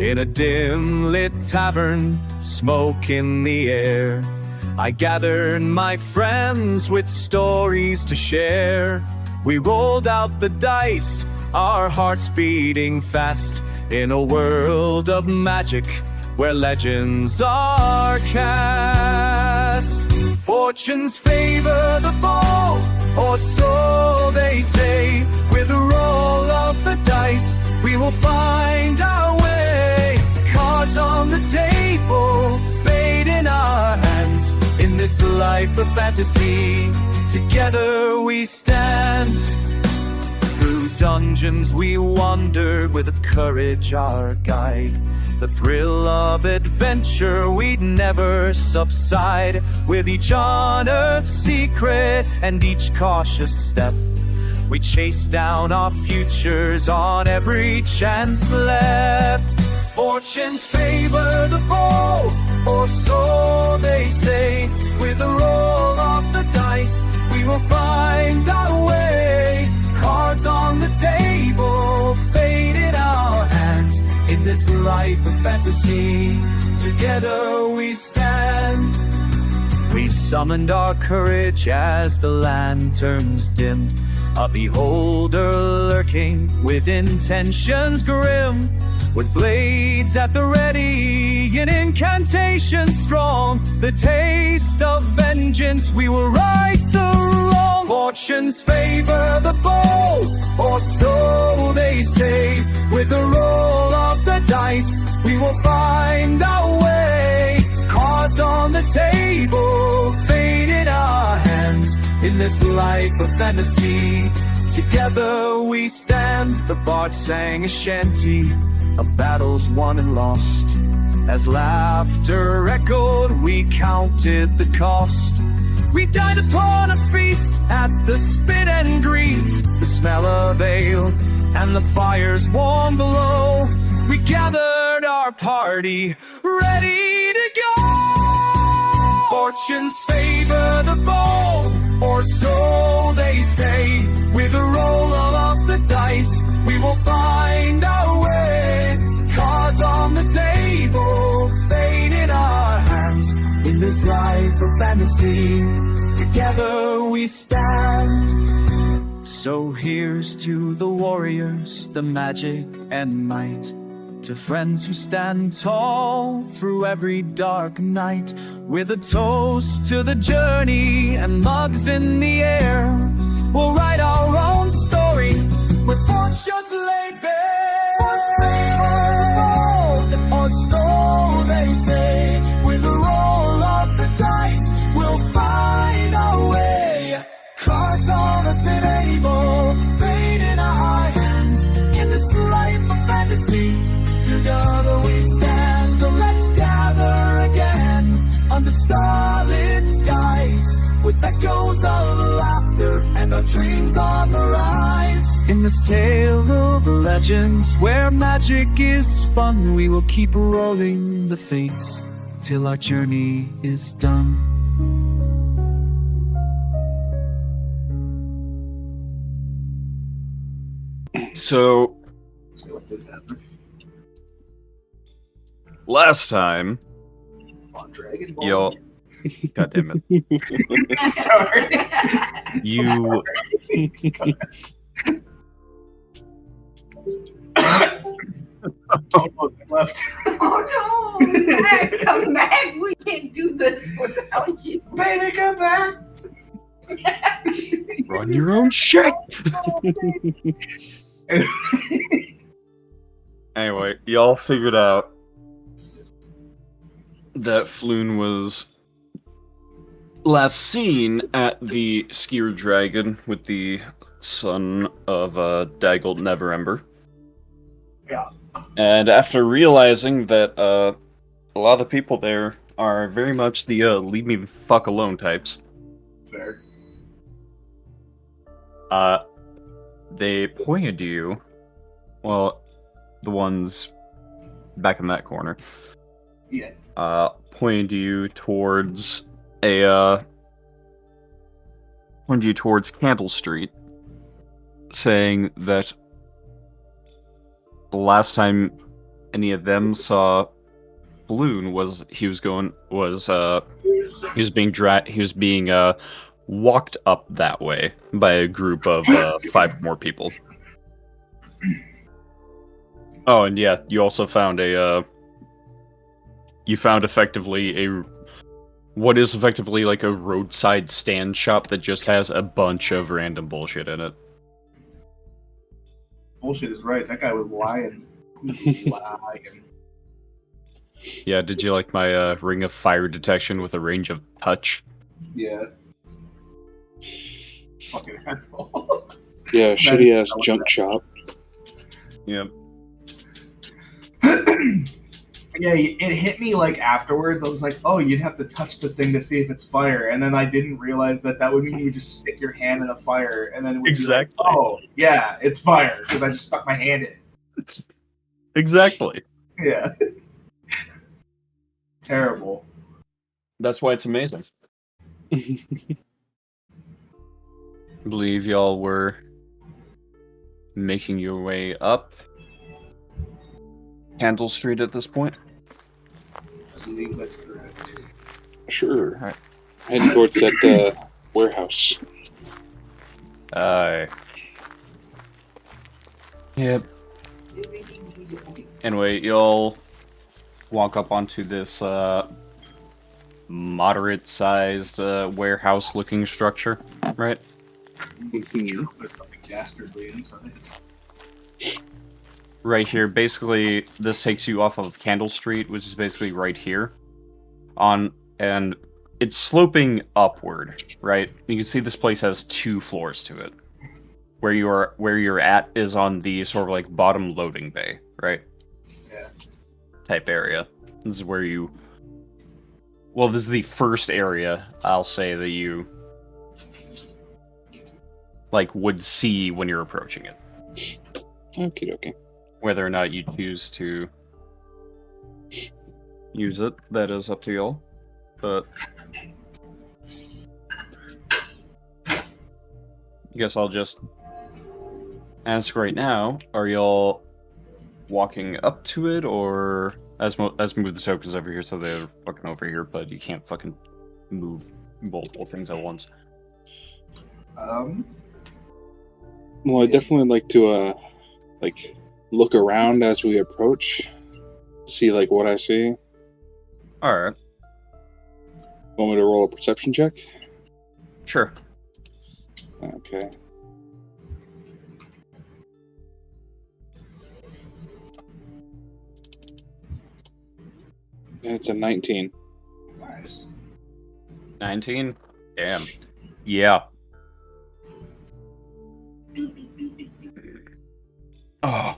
In a dim-lit tavern, smoke in the air, I gathered my friends with stories to share. We rolled out the dice, our hearts beating fast, in a world of magic where legends are cast. Fortunes favor the bold, or so they say. With a roll of the dice, we will find our way. Cards on the table, fate in our hands. In this life of fantasy, together we stand. Through dungeons we wander with courage our guide. The thrill of adventure we'd never subside. With each unearthed secret and each cautious step, we chase down our futures on every chance left. Fortunes favor the bold, or so they say. With a roll of the dice, we will find our way. Cards on the table, fate in our hands. In this life of fantasy, together we stand. We summoned our courage as the lanterns dimmed. A beholder lurking with intentions grim. With blades at the ready, an incantation strong. The taste of vengeance, we will right the wrong. Fortunes favor the bold, or so they say. With a roll of the dice, we will find our way. Cards on the table, fate in our hands. In this life of fantasy, together we stand. The bard sang a shanty of battles won and lost. As laughter echoed, we counted the cost. We dined upon a feast at the spit and grease. The smell of ale and the fires warm below. We gathered our party, ready to go. Fortunes favor the bold, or so they say. With a roll of the dice, we will find our way. Cards on the table, fate in our hands. In this life of fantasy, together we stand. So here's to the warriors, the magic and might. To friends who stand tall through every dark night. With a toast to the journey and mugs in the air, we'll write our own story with fortunes laid bare. Or so they say. With a roll of the dice, we'll find our way. Cards on the table, fate in our hands. In this life of fantasy, together we stand. So let's gather again under starlit skies, with echoes of laughter and our dreams on the rise. In this tale of legends where magic is spun, we will keep rolling the fates till our journey is done. So what did happen? Last time, on Dragon Ball. y'all. God damn it! Sorry. You. Almost left. Oh no! Zack, come back! We can't do this without you. Baby, come back. Run your own shit. Anyway, y'all figured out that Floon was last seen at the Skier Dragon with the son of Daggled Neverember. Yeah. And after realizing that a lot of the people there are very much the leave me the fuck alone types, Fair. they pointed you, well, the ones back in that corner, Yeah. pointed you towards Candle Street, saying that the last time any of them saw Balloon was he was being walked up that way by a group of 5 more people. Oh, and yeah, you also found what is effectively like a roadside stand shop that just has a bunch of random bullshit in it. Bullshit is right. That guy was lying. He was lying. Yeah, did you like my ring of fire detection with a range of touch? Yeah. Fucking asshole. Yeah, shitty ass junk shop. Yep. Yeah, it hit me like afterwards. I was like, oh, you'd have to touch the thing to see if it's fire. And then I didn't realize that would mean you would just stick your hand in a fire. And then it would Exactly. be like, oh, yeah, it's fire. Because I just stuck my hand in it. Exactly. Yeah. Terrible. That's why it's amazing. I believe y'all were making your way up Candle Street at this point. I believe that's correct. Sure. Alright. Heading towards that warehouse. Yep. Anyway, you'll walk up onto this moderate-sized warehouse-looking structure, right? Mhm. There's something dastardly inside. Right here, basically, this takes you off of Candle Street, which is basically right here. And it's sloping upward, right? You can see this place has 2 floors to it. Where you're at is on the sort of like bottom loading bay, right? Yeah. Type area. This is where you... Well, this is the first area, I'll say, that you like would see when you're approaching it. Okie dokie. Whether or not you choose to use it, that is up to y'all. But I guess I'll just ask right now, are y'all walking up to it, or as move the tokens over here so they're fucking over here, but you can't fucking move multiple things at once. Well, I definitely like to look around as we approach, see like what I see. Alright, Want me to roll a perception check? sure. Okay. It's a 19. Nice. 19? Damn. Yeah. Oh.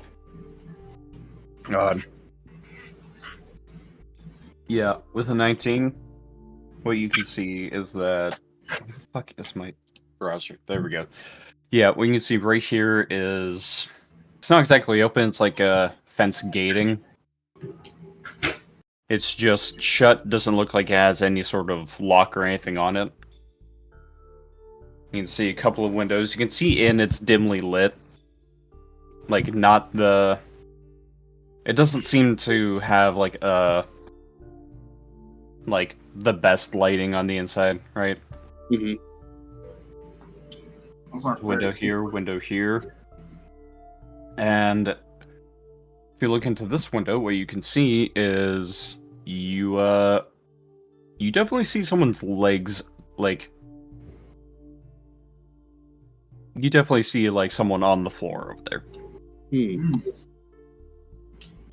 God. Yeah, with a 19, what you can see is that... Fuck, is my browser. There we go. Yeah, what you can see right here is... It's not exactly open, it's like a fence gating. It's just shut, doesn't look like it has any sort of lock or anything on it. You can see a couple of windows. You can see in, it's dimly lit. Like, not the... It doesn't seem to have, like, the best lighting on the inside, right? Mm-hmm. Window here, window here. And if you look into this window, what you can see is you definitely see someone's legs, like, you definitely see, like, someone on the floor over there.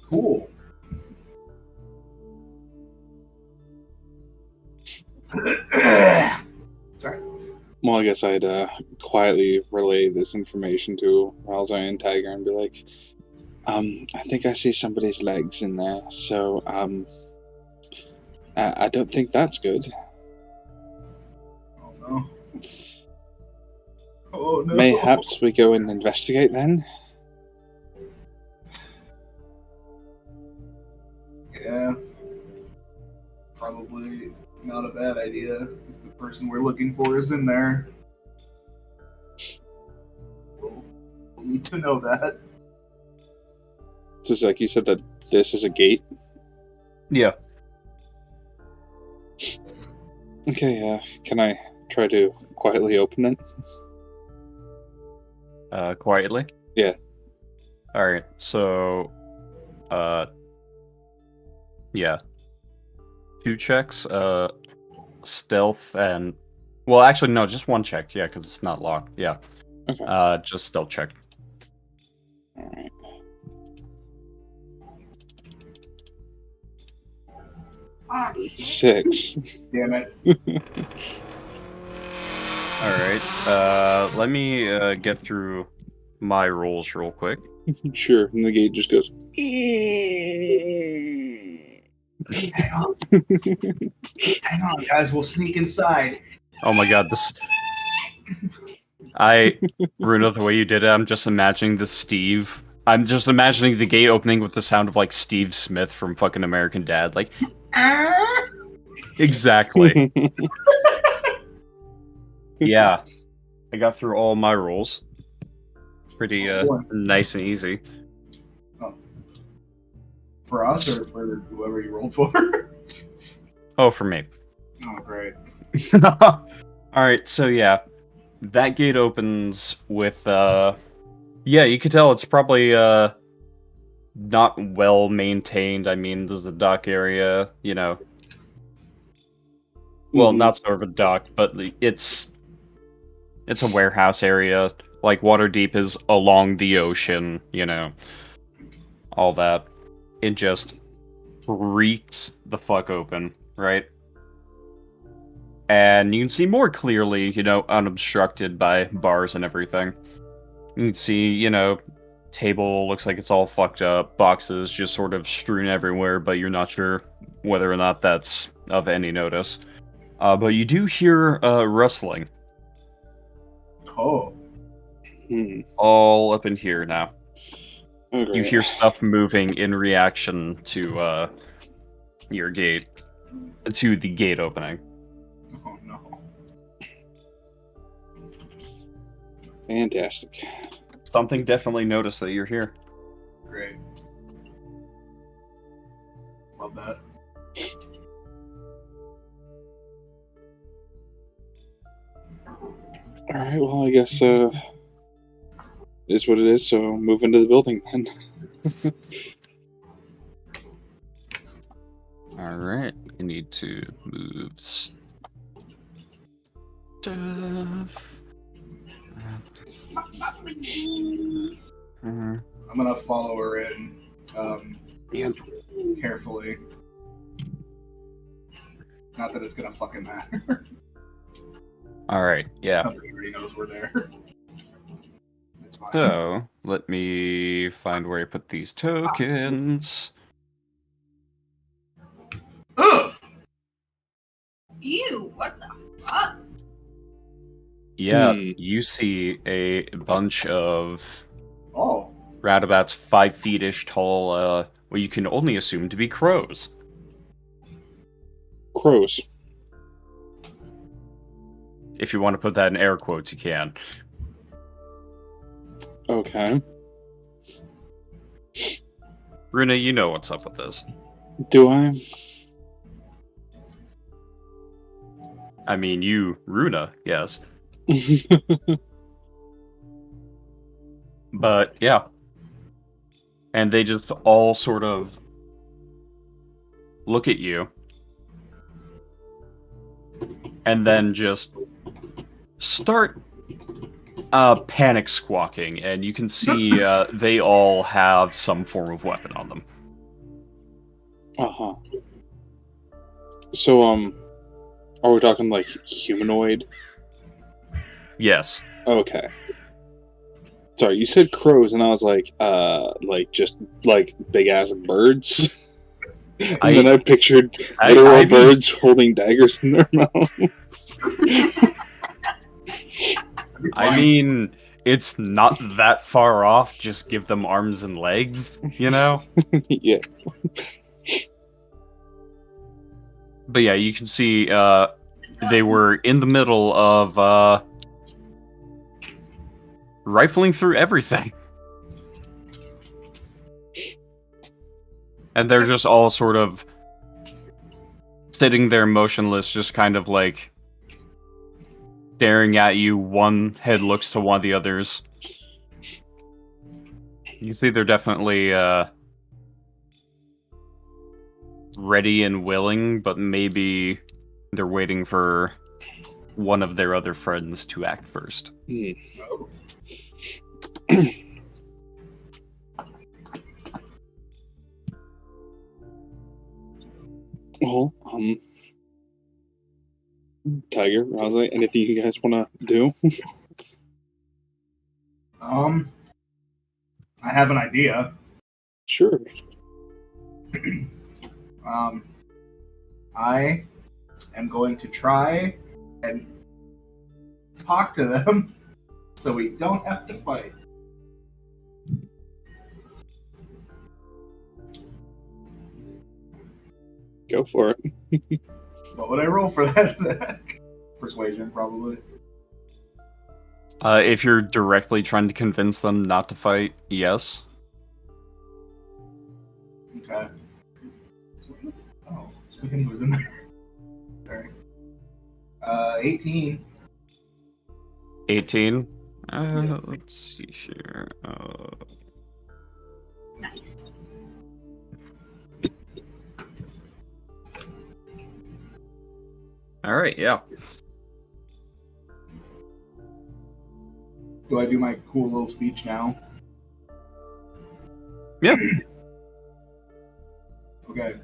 Cool. Sorry. Well, I guess I'd quietly relay this information to Ralzai and Tiger and be like, I think I see somebody's legs in there, so, I don't think that's good. Oh no. Oh no. Mayhaps we go and investigate then? Yeah. Probably not a bad idea if the person we're looking for is in there. We'll need to know that. So, Zack, you said that this is a gate? Yeah. Okay, can I try to quietly open it? Quietly? Yeah. Alright, so... yeah. 2 checks, stealth and... Well, actually, no, just 1 check, yeah, because it's not locked, yeah. Okay. Just stealth check. Alright. Oh, shit. 6. Damn it. Alright, let me get through my rolls real quick. Sure, and the gate just goes. Hang on. Hang on, guys. We'll sneak inside. Oh my god, this... Runa, the way you did it, I'm just imagining the Steve... I'm just imagining the gate opening with the sound of, like, Steve Smith from fucking American Dad, like... Exactly. Yeah. I got through all my rolls. Pretty, nice and easy. Oh. For us or for whoever you rolled for? Oh, for me. Oh, great. Alright, so yeah. That gate opens with, yeah, you could tell it's probably, not well maintained. I mean, there's a dock area, you know. Well, not sort of a dock, but it's a warehouse area. Like, Waterdeep is along the ocean, you know. All that. It just reeks the fuck open, right? And you can see more clearly, you know, unobstructed by bars and everything. You can see, you know, table looks like it's all fucked up, boxes just sort of strewn everywhere, but you're not sure whether or not that's of any notice. But you do hear rustling. Oh. All up in here now. Okay. You hear stuff moving in reaction to your gate, to the gate opening. Oh, no. Fantastic. Something definitely noticed that you're here. Great. Love that. Alright, well, I guess, is what it is, so move into the building then. Alright, you need to move stuff. I'm gonna follow her in, Yep. carefully. Not that it's gonna fucking matter. Alright, yeah. Somebody already knows we're there. It's fine. So, let me find where I put these tokens. Ugh! Ew, what the fuck? Yeah, you see a bunch of Oh. roundabouts 5 feet-ish tall, what you can only assume to be crows. Crows. If you want to put that in air quotes, you can. Okay. Runa, you know what's up with this. Do I? I mean, you, Runa, yes. But, yeah. And they just all sort of look at you. And then just start panic squawking. And you can see they all have some form of weapon on them. Uh-huh. So, are we talking, like, humanoid? Yes. Okay. Sorry, you said crows, and I was like, just, like, big-ass birds? And then I pictured literal birds holding daggers in their mouths. I mean, it's not that far off. Just give them arms and legs, you know? Yeah. But yeah, you can see they were in the middle of rifling through everything. And they're just all sort of sitting there motionless, just kind of like staring at you. One head looks to one of the others. You see they're definitely ready and willing, but maybe they're waiting for one of their other friends to act first. Well, Tiger, Rosé, anything you guys want to do? I have an idea. Sure. I am going to try and talk to them so we don't have to fight. Go for it. What would I roll for that, Zack? Persuasion, probably. If you're directly trying to convince them not to fight, yes. Okay. Oh, he was in there. Sorry. 18. 18? Let's see here. Nice. Alright, yeah. Do I do my cool little speech now? Yeah. Okay.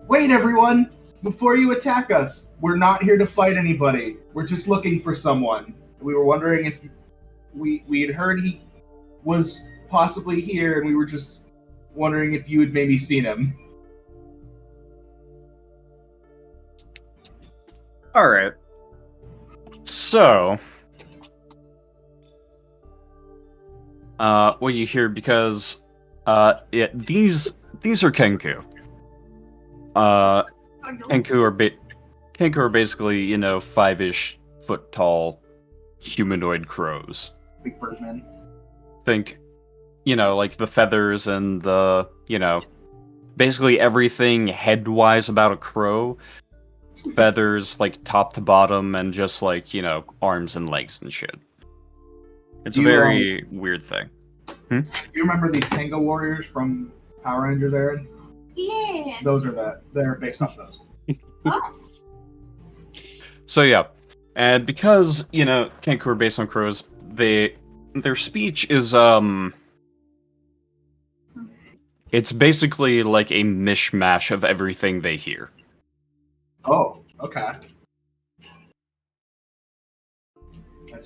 Wait, everyone! Before you attack us, we're not here to fight anybody. We're just looking for someone. We were wondering if we had heard he was possibly here, and we were just wondering if you had maybe seen him. Alright. So... what you hear, because these are Kenku. Kenku are basically, 5-ish foot tall humanoid crows. Big birdman. Think, like the feathers and the, basically everything head-wise about a crow. Feathers, like, top to bottom, and just, like, arms and legs and shit. It's a very weird thing. Do you remember the Tango Warriors from Power Rangers, Erin? Yeah. Those are that. They're based off those. Oh. So yeah, and because Kenku are based on crows, their speech is it's basically like a mishmash of everything they hear. Oh, okay.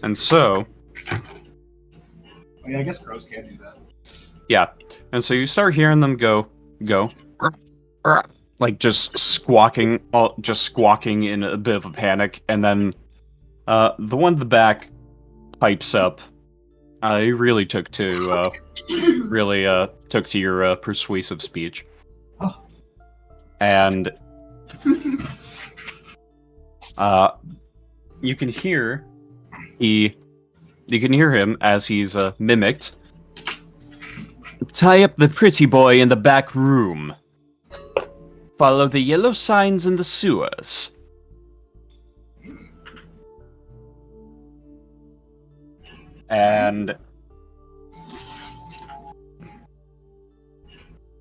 And so, oh, yeah, I guess crows can't do that. yeah, and so you start hearing them go, like just squawking in a bit of a panic, and then the one in the back pipes up. He really took to your persuasive speech, Oh. and you can hear him as he's mimicked. Tie up the pretty boy in the back room. Follow the yellow signs in the sewers. And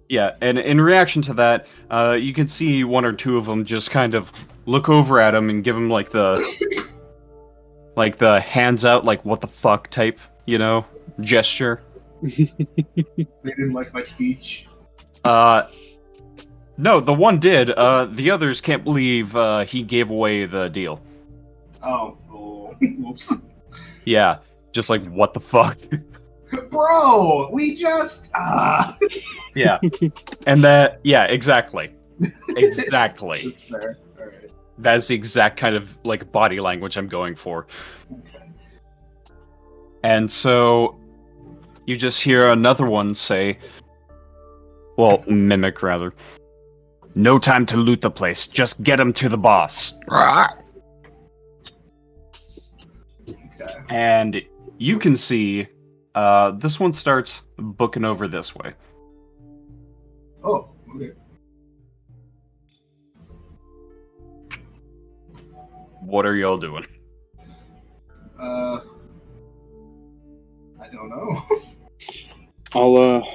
yeah, and in reaction to that, you can see one or two of them just kind of look over at him and give him like the hands out, like what the fuck type, gesture. They didn't like my speech. No, the one did. The others can't believe he gave away the deal. Oh, whoops. Yeah, just like, what the fuck? Bro, we just... Yeah. And that, yeah, exactly. Exactly. That's fair. Alright. That's the exact kind of, like, body language I'm going for. Okay. And so, you just hear another one say, well, mimic, rather. No time to loot the place, just get him to the boss. Okay. And you can see, this one starts booking over this way. Oh, okay. What are y'all doing? I don't know. I'll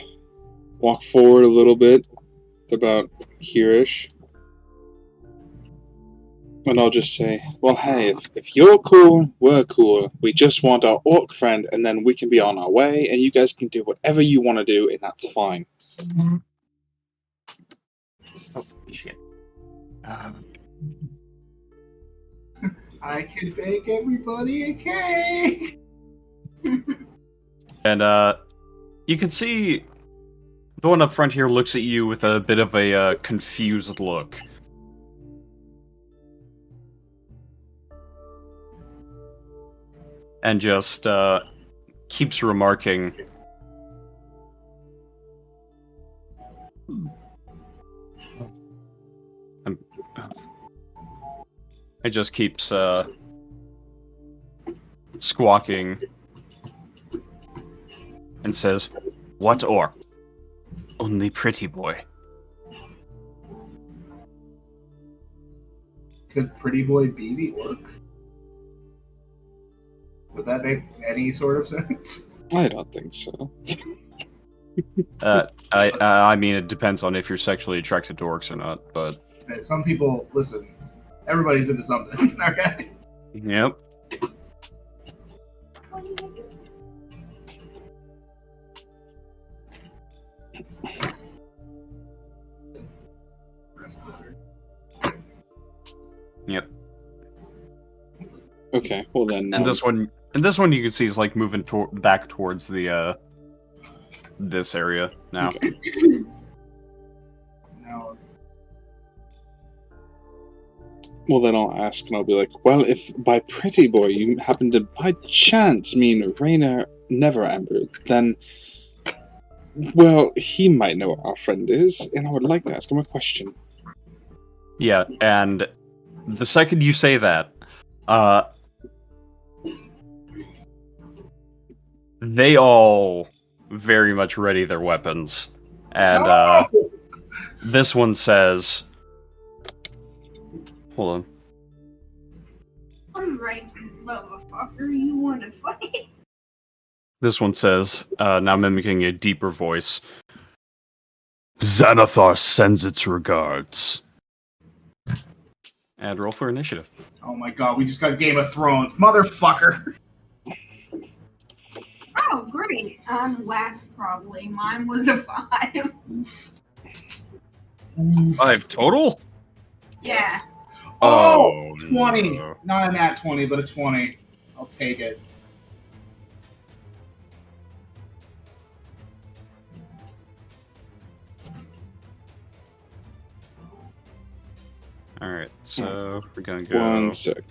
walk forward a little bit, about here-ish. And I'll just say, well, hey, if you're cool, we're cool. We just want our orc friend, and then we can be on our way, and you guys can do whatever you want to do, and that's fine. Oh, shit. I can bake everybody a cake! And, you can see the one up front here looks at you with a bit of a confused look. And just keeps remarking. It just keeps squawking and says, "What orc? Only pretty boy." Could Pretty Boy be the orc? Would that make any sort of sense? I don't think so. I mean, it depends on if you're sexually attracted to orcs or not, but... Some people, listen, everybody's into something, okay? Yep. Yep. Okay, well then... And this one you can see is like moving back towards the, this area now. Okay. No. Well, then I'll ask, and I'll be like, well, if by pretty boy you happen to by chance mean Raynor Neverember, then, well, he might know what our friend is, and I would like to ask him a question. Yeah, and the second you say that, they all very much ready their weapons. And, this one says... Hold on. Alright, motherfucker, you wanna fight? This one says, now mimicking a deeper voice, "Xanathar sends its regards." And roll for initiative. Oh my god, we just got Game of Thrones. Motherfucker! Oh, great. I'm last, probably. Mine was a 5. 5 total? Yeah. Oh, 20. No. Not a nat 20, but a 20. I'll take it. Alright, so we're gonna go... One sec.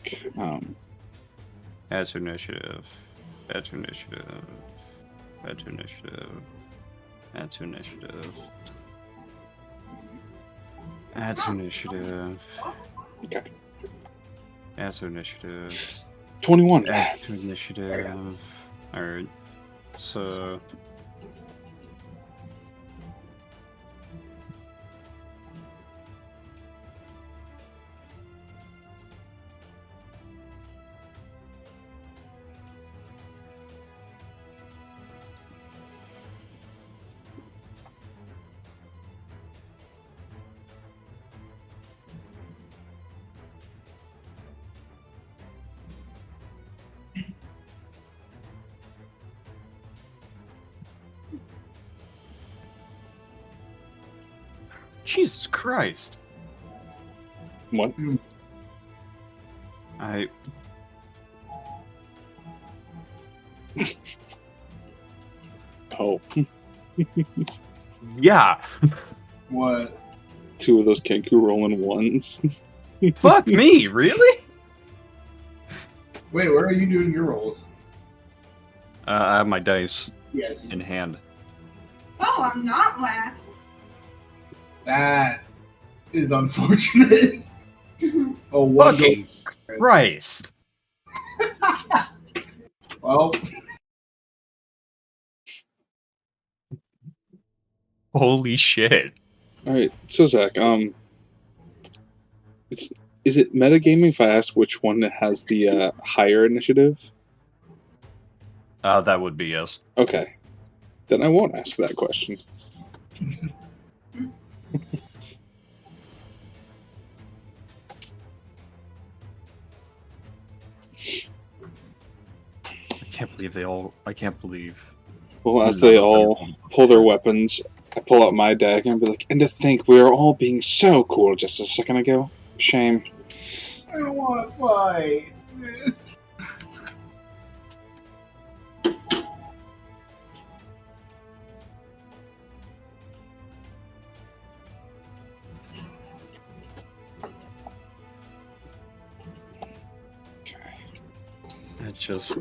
Add to initiative. Add to initiative. Add to initiative. Add to initiative. Add to initiative. Okay. Add to initiative. 21. Add to initiative. Alright. So... Jesus Christ. What? I... Oh. Yeah! What? 2 of those Kenku rolling ones. Fuck me, really? Wait, where are you doing your rolls? I have my dice Yes. in hand. Oh, I'm not last. That is unfortunate. Oh, one Fucking Christ. Well, Holy shit. Alright, so Zach, is it metagaming if I ask which one has the higher initiative? That would be yes. Okay. Then I won't ask that question. I can't believe. Well, as they all pull their weapons, I pull out my dagger and be like, and to think we were all being so cool just a second ago. Shame. I don't want to fight. It just,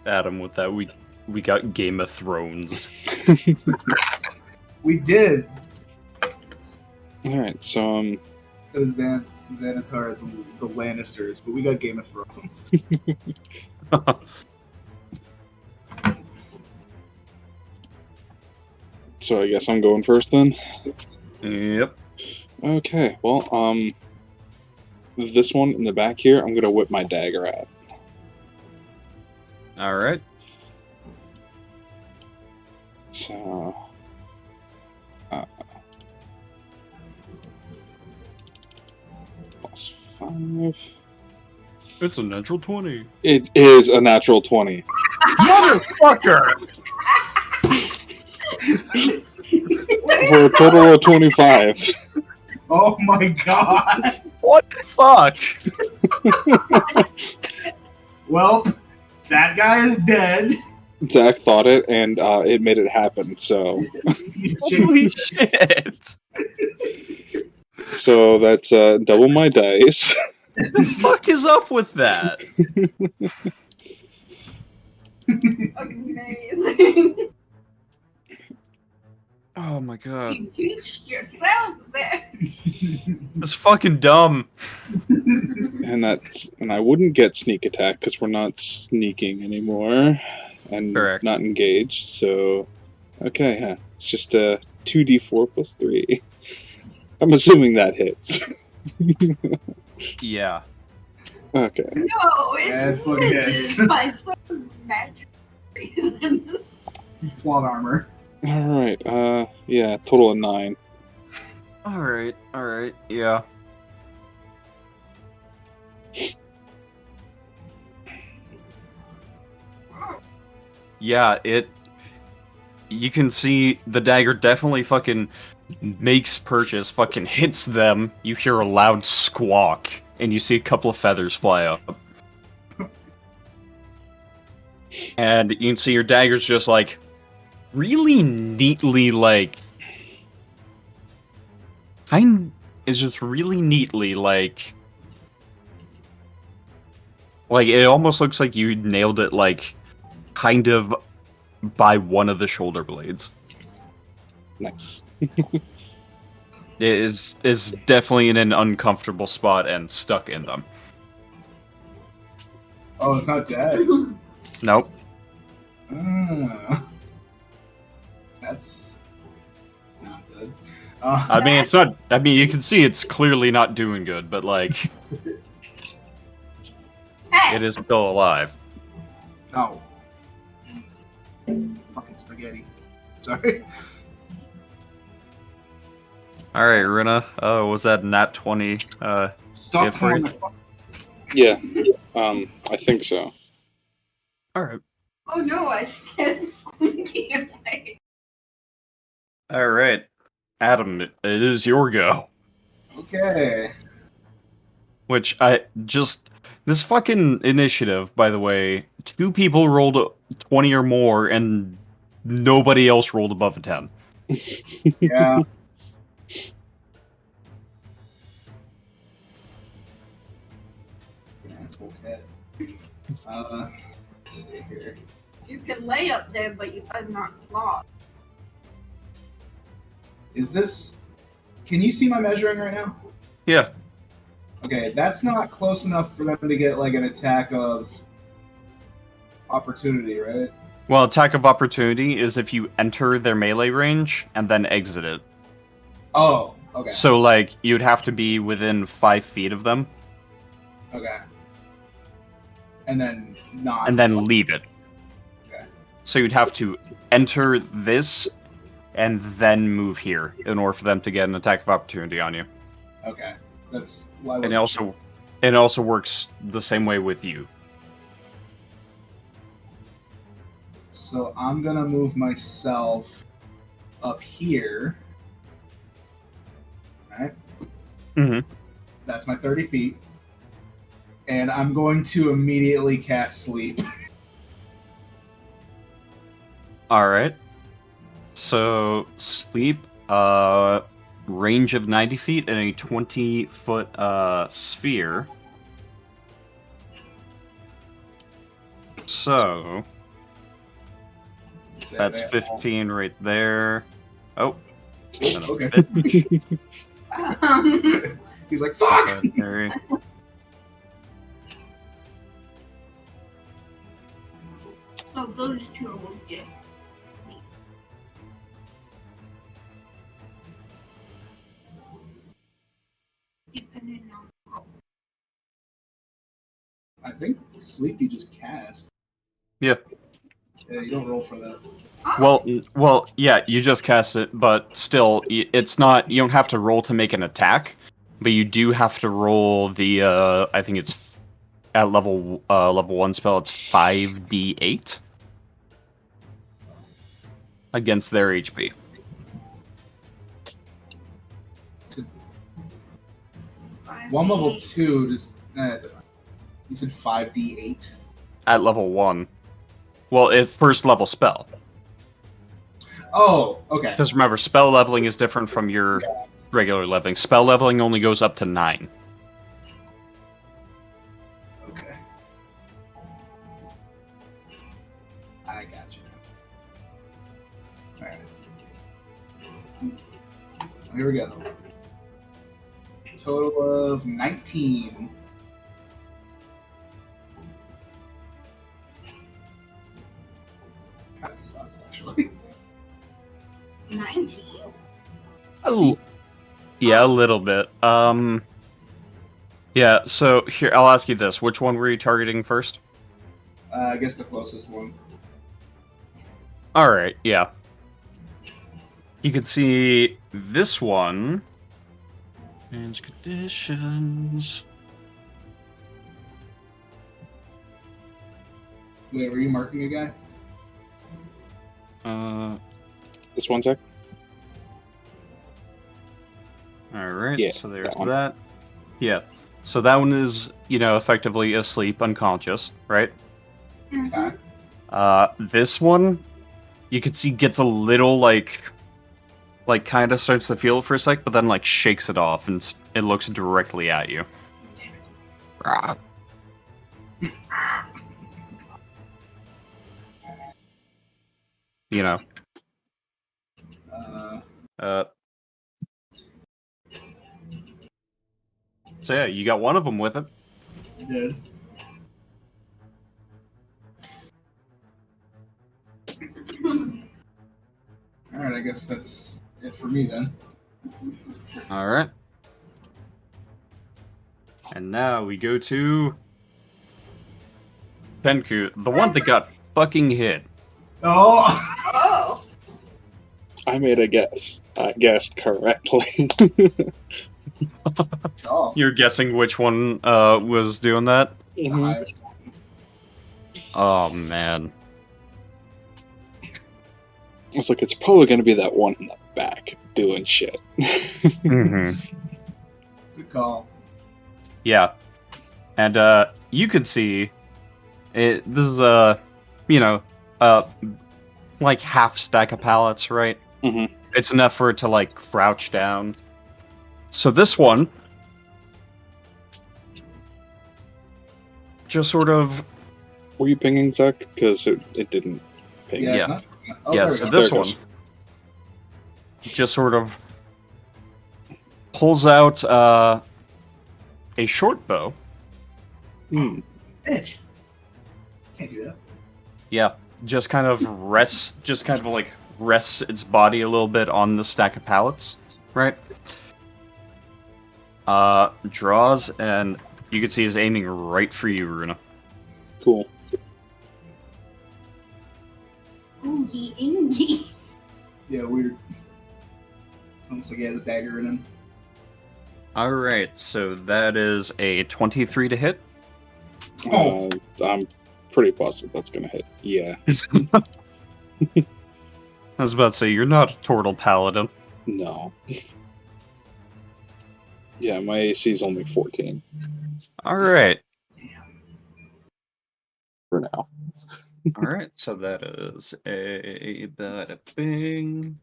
Adam, with that we got Game of Thrones. We did. Alright, so, So Xanathar, it's the Lannisters, but we got Game of Thrones. so I guess I'm going first then? Yep. Okay, well, this one in the back here, I'm gonna whip my dagger at. Alright. So, +5. It's a natural 20. It is a natural 20. Motherfucker! For a total of 25. Oh my god! What the fuck? Well, that guy is dead. Zach thought it, and it made it happen, so... Holy shit! So that's double my dice. What the fuck is up with that? Amazing. Oh my god. You teached yourself, Zack. That's fucking dumb. And I wouldn't get sneak attack because we're not sneaking anymore. And Correct. not engaged, so... Okay, yeah. It's just a 2d4 plus 3. I'm assuming that hits. Yeah. Okay. No, Bad it fucking misses hits. by some natural reason. Plot armor. Alright, yeah, total of 9. Alright, yeah. Yeah, you can see the dagger definitely fucking makes purchase, fucking hits them, you hear a loud squawk, and you see a couple of feathers fly up. And you can see your dagger's just like, really neatly, like, is just really neatly, like it almost looks like you nailed it, like, kind of by one of the shoulder blades. Nice. It is definitely in an uncomfortable spot and stuck in them. Oh, it's not dead. Nope. That's not good. I mean, it's not. I mean, you can see it's clearly not doing good, but like, Hey, it is still alive. No. Fucking spaghetti. Sorry. All right, Runa. Oh, was that nat 20? Stop Hit for calling it? the fuck. Yeah, I think so. All right. oh no, I said squeaky away. All right, Adam. It is your go. Okay. Which this fucking initiative, by the way, 2 people rolled 20 or more, and nobody else rolled above a 10. Yeah. Asshole cat. Let's see here. You can lay up there, but you better not claw. Is this? Can you see my measuring right now? Yeah. Okay, that's not close enough for them to get like an attack of opportunity, right? Well, attack of opportunity is if you enter their melee range and then exit it. Oh, okay. So, like, you'd have to be within 5 feet of them, Okay. And then not. and then leave it. Okay. So you'd have to enter this, and then move here in order for them to get an attack of opportunity on you. Okay. That's why. And it also works the same way with you. So I'm gonna move myself up here. Right. Mm-hmm. That's my 30 feet. And I'm going to immediately cast sleep. Alright. So, sleep, range of 90 feet in a 20-foot sphere. So, that's 15 right there. Oh. Okay. He's like, fuck! Oh, those two will get. Depending on. I think sleep you just cast. Yeah. Yeah, you don't roll for that. Well, yeah, you just cast it, but still, it's not. You don't have to roll to make an attack, but you do have to roll the. I think it's at level 1 spell. It's 5d8 against their HP. One level 2 just. You said 5d8. At level 1. Well, it's first level spell. Oh, okay. Because remember, spell leveling is different from your regular leveling. Spell leveling only goes up to 9. Okay. I got you. Alright. Here we go. Total of 19. Kind of sucks, actually. 19? Oh. Yeah, a little bit. Yeah, so here, I'll ask you this. Which one were you targeting first? I guess the closest one. Alright, yeah. You can see this one. Change conditions. Wait, were you marking a guy? Just one sec. Alright, Yeah, so there's that that. Yeah. So that one is, effectively asleep, unconscious, right? Okay. This one, you can see gets a little, like kind of starts to feel it for a sec, but then, shakes it off, and it looks directly at you. Damn it. You know. So yeah, you got one of them with it. You did. Alright, I guess that's it for me then. Alright. And now we go to Penku, the one that got fucking hit. Oh! Oh! I made a guess. I guessed correctly. Oh. You're guessing which one was doing that? The Mhm. highest. Oh man. I was like, it's probably going to be that one in the back doing shit. Mm-hmm. Good call. Yeah. And you could see this is like half stack of pallets, right? Mhm. It's enough for it to crouch down. So this one just sort of Were you pinging, Zack? Because it didn't ping. Yeah. Yeah. It's not, oh, yeah, there we so go. this There it one goes. just sort of pulls out a short bow. Hmm. Bitch. Can't do that. Yeah, just kind of rests its body a little bit on the stack of pallets. right? Draws, and you can see he's aiming right for you, Runa. Cool. Oogie ingy. Yeah, weird. Almost like he has a dagger in him. Alright, so that is a 23 to hit. Oh. I'm pretty positive that's gonna hit. Yeah. I was about to say, you're not a Tortle Paladin. No. Yeah, my AC is only 14 Alright. for now. Alright, so that is a bada bing.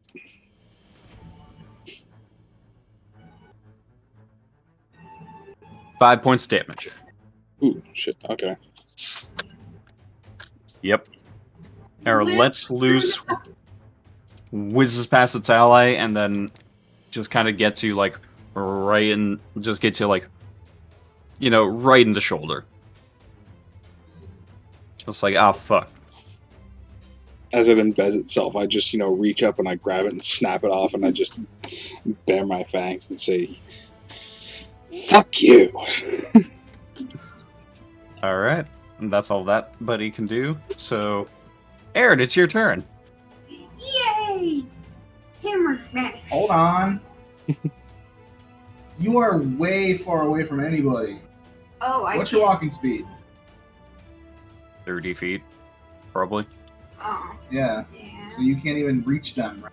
Five points damage. Ooh, shit. Okay. Yep. Or lets loose, whizzes past its ally, and then just kind of gets you, like, right in, just gets you, like, you know, right in the shoulder. Just like, ah, fuck. As it embeds itself, I just, reach up and I grab it and snap it off, and I just bare my fangs and say, "Fuck you." Alright. And that's all that buddy can do. So, Erin, it's your turn. Yay! Hammer smash. Hold on. You are way far away from anybody. Oh, What's your walking speed? 30 feet, probably. Oh, Yeah. yeah. So you can't even reach them. Right?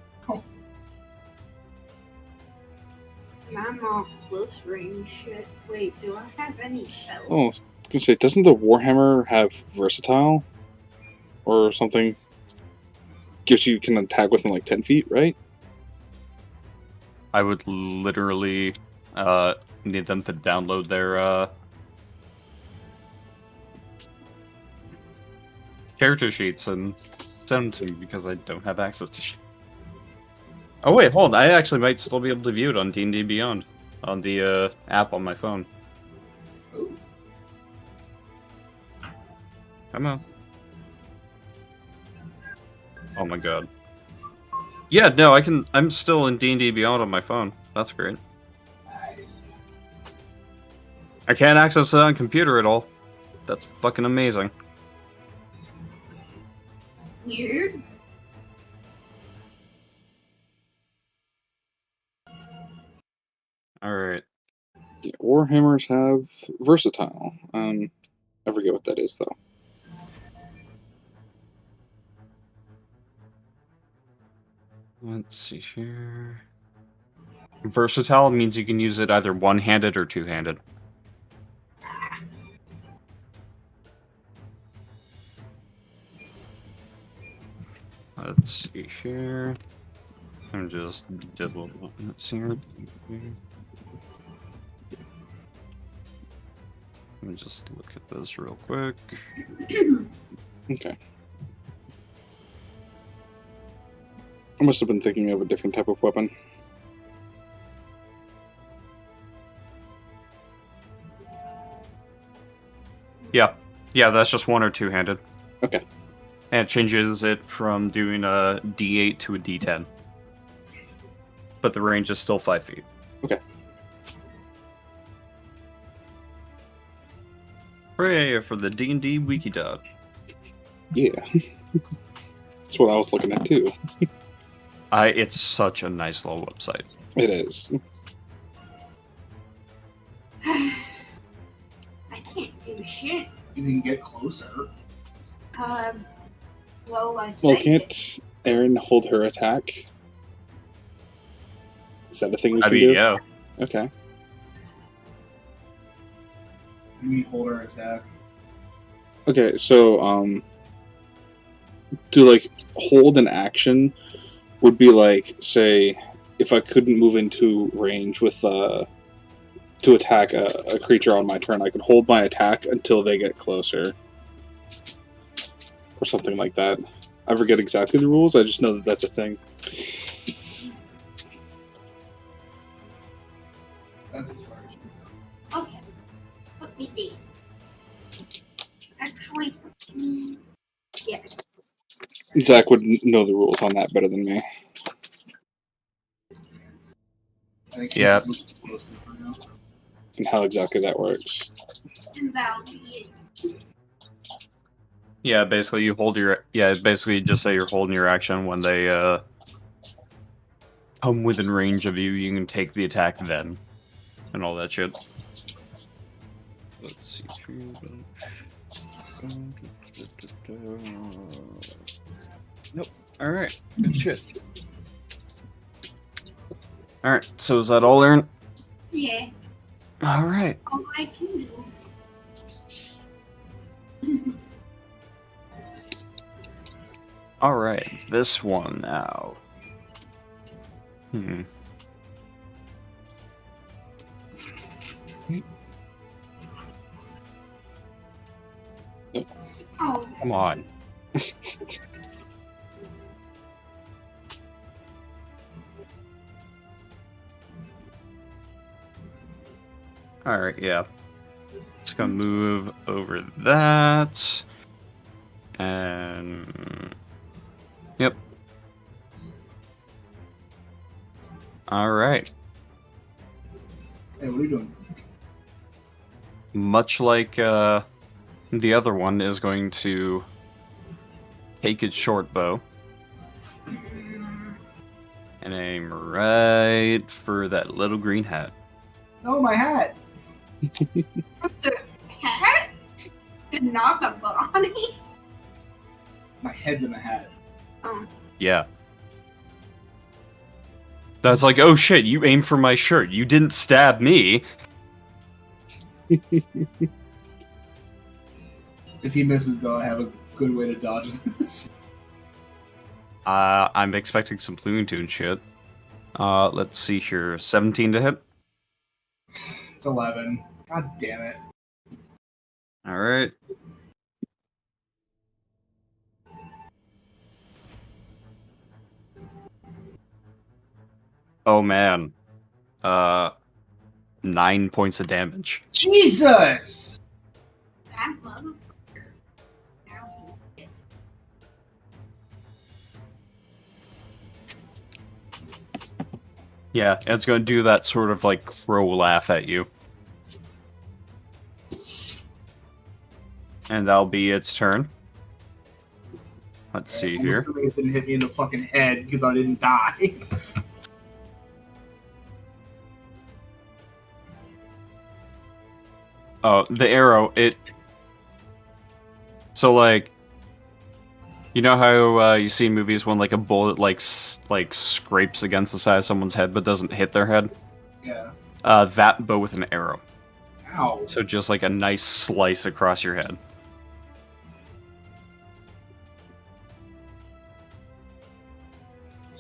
I'm all close range shit. Wait, do I have any spells? Oh, I was gonna say, doesn't the Warhammer have versatile or something? Gives you can attack within like 10 feet, right? I would literally need them to download their character sheets and send them to me because I don't have access to sheets. Oh wait, hold on. I actually might still be able to view it on D&D Beyond on the app on my phone. Ooh. Come on. Oh my god. Yeah, no, I'm still in D&D Beyond on my phone. That's great. Nice. I can't access it on computer at all. That's fucking amazing. Weird. Alright. Yeah, Warhammers have versatile. I forget what that is though. Let's see here. Versatile means you can use it either one-handed or two-handed. Let's see here. I'm just double. Let's see here. Let me just look at this real quick. Okay. I must have been thinking of a different type of weapon. Yeah, that's just one or two-handed. Okay. And it changes it from doing a D8 to a D10. But the range is still 5 feet. Okay. Hooray for the D&D Wikidot. Yeah. That's what I was looking at too. It's such a nice little website. It is. I can't do shit. You can get closer. Well, I Well, say can't Erin hold her attack? Is that a thing we can do? Yeah. Okay. You mean hold our attack? Okay, so, to, like, hold an action would be like, say, if I couldn't move into range with, to attack a creature on my turn, I could hold my attack until they get closer. Or something like that. I forget exactly the rules, I just know that that's a thing. That's as far as you go. okay. Let me be. Actually, yeah. Zack would know the rules on that better than me. I think Yeah. she's just closer for now. And how exactly that works. And that'll be it. Yeah, basically you hold your basically just say you're holding your action when they come within range of you. You can take the attack then, and all that shit. Let's see. Nope. All right. Good shit. All right. So is that all, Erin? Yeah, All right. all I can do. All right. This one now. Oh, Come on. All right. Yeah. It's gonna move over that. And yep. All right. Hey, what are you doing? Much like the other one is going to take its short bow and aim right for that little green hat. No, my hat. the hat? Not the body? My head's in the hat. Yeah. That's like, oh shit, you aimed for my shirt. You didn't stab me. If he misses, though, I have a good way to dodge this. I'm expecting some Looney Tunes shit. Let's see here. 17 to hit. It's 11. God damn it. Alright. Oh man. 9 points of damage. Jesus! That motherfucker. Now he's dead. Yeah, it's gonna do that sort of like crow laugh at you. And that'll be its turn. Let's see I'm here. assuming it didn't hit me in the fucking head because I didn't die. Oh, the arrow, it... So, like... You know how you see in movies when, like, a bullet, like scrapes against the side of someone's head but doesn't hit their head? Yeah. That, but with an arrow. Ow. So just, like, a nice slice across your head.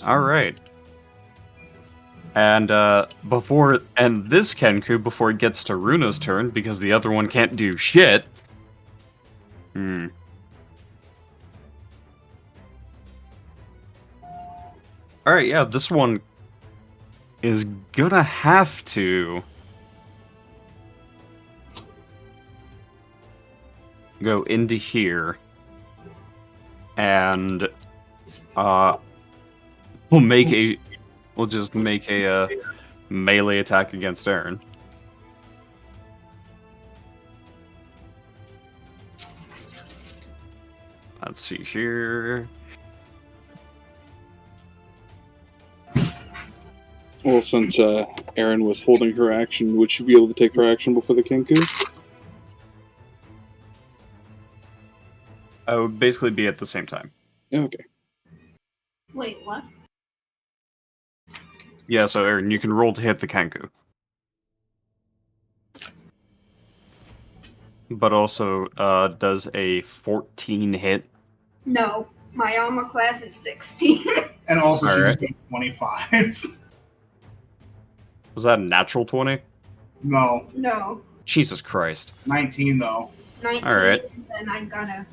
Alright. And, and this Kenku, before it gets to Runa's turn, because the other one can't do shit... Alright, yeah, this one is gonna have to go into here and we'll just make a melee attack against Erin. Let's see here. Well, since Erin was holding her action, would she be able to take her action before the Kenku? I would basically be at the same time. Yeah, okay. Wait, what? Yeah, so Erin, you can roll to hit the Kenku. But also, does a 14 hit? No, my armor class is 16. And also, she Alright. just got 25. Was that a natural 20? No, No, Jesus Christ. 19 though. 19. Alright. And I got a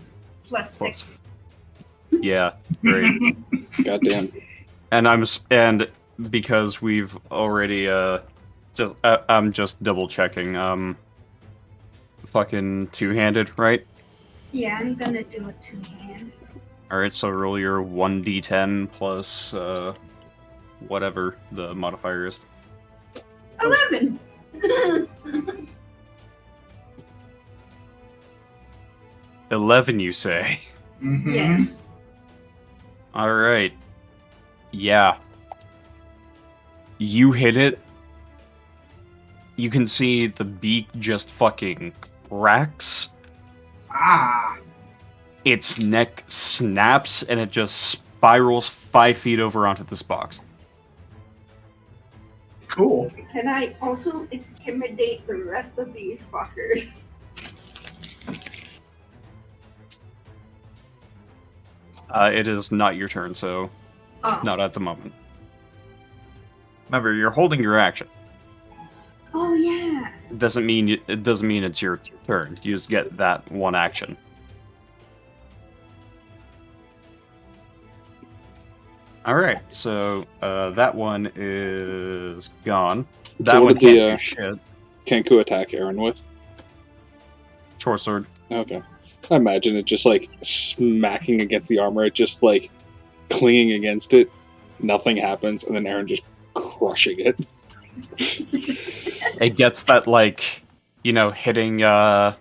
plus Plus- 6. Yeah, great. Goddamn. And because we've already I'm just double checking. Fucking two-handed, right? Yeah, I'm gonna do a 2-hand. All right, so roll your 1d10 plus whatever the modifier is. 11. 11, you say? Mhm. Yes. Alright. Yeah. You hit it. You can see the beak just fucking cracks. Ah. Its neck snaps and it just spirals 5 feet over onto this box. Cool. Can I also intimidate the rest of these fuckers? It is not your turn, so Oh. not at the moment. Remember, you're holding your action. Oh yeah. It doesn't mean it's your turn. You just get that one action. All right, so that one is gone. That So one what did can't do shit. Kenku attack Erin with? Short sword. Okay. I imagine it just like smacking against the armor, it just like clinging against it. Nothing happens, and then Erin just crushing it. It gets that, like, you know, hitting. You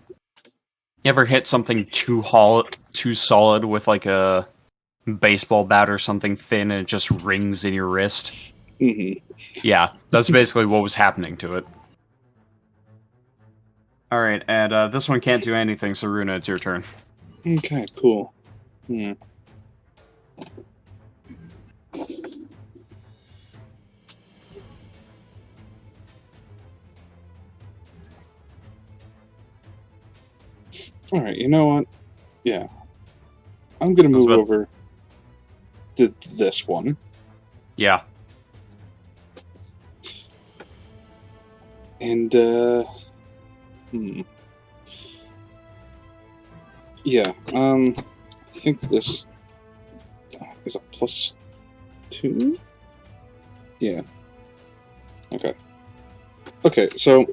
ever hit something too solid with like a baseball bat or something thin, and it just rings in your wrist? Mm-hmm. Yeah, that's basically what was happening to it. All right, and this one can't do anything, so Runa, it's your turn. Okay, cool. Hmm. Alright, you know what? Yeah. I'm gonna move over to this one. Yeah. And, yeah, I think this is a +2? Yeah. Okay. Okay, so,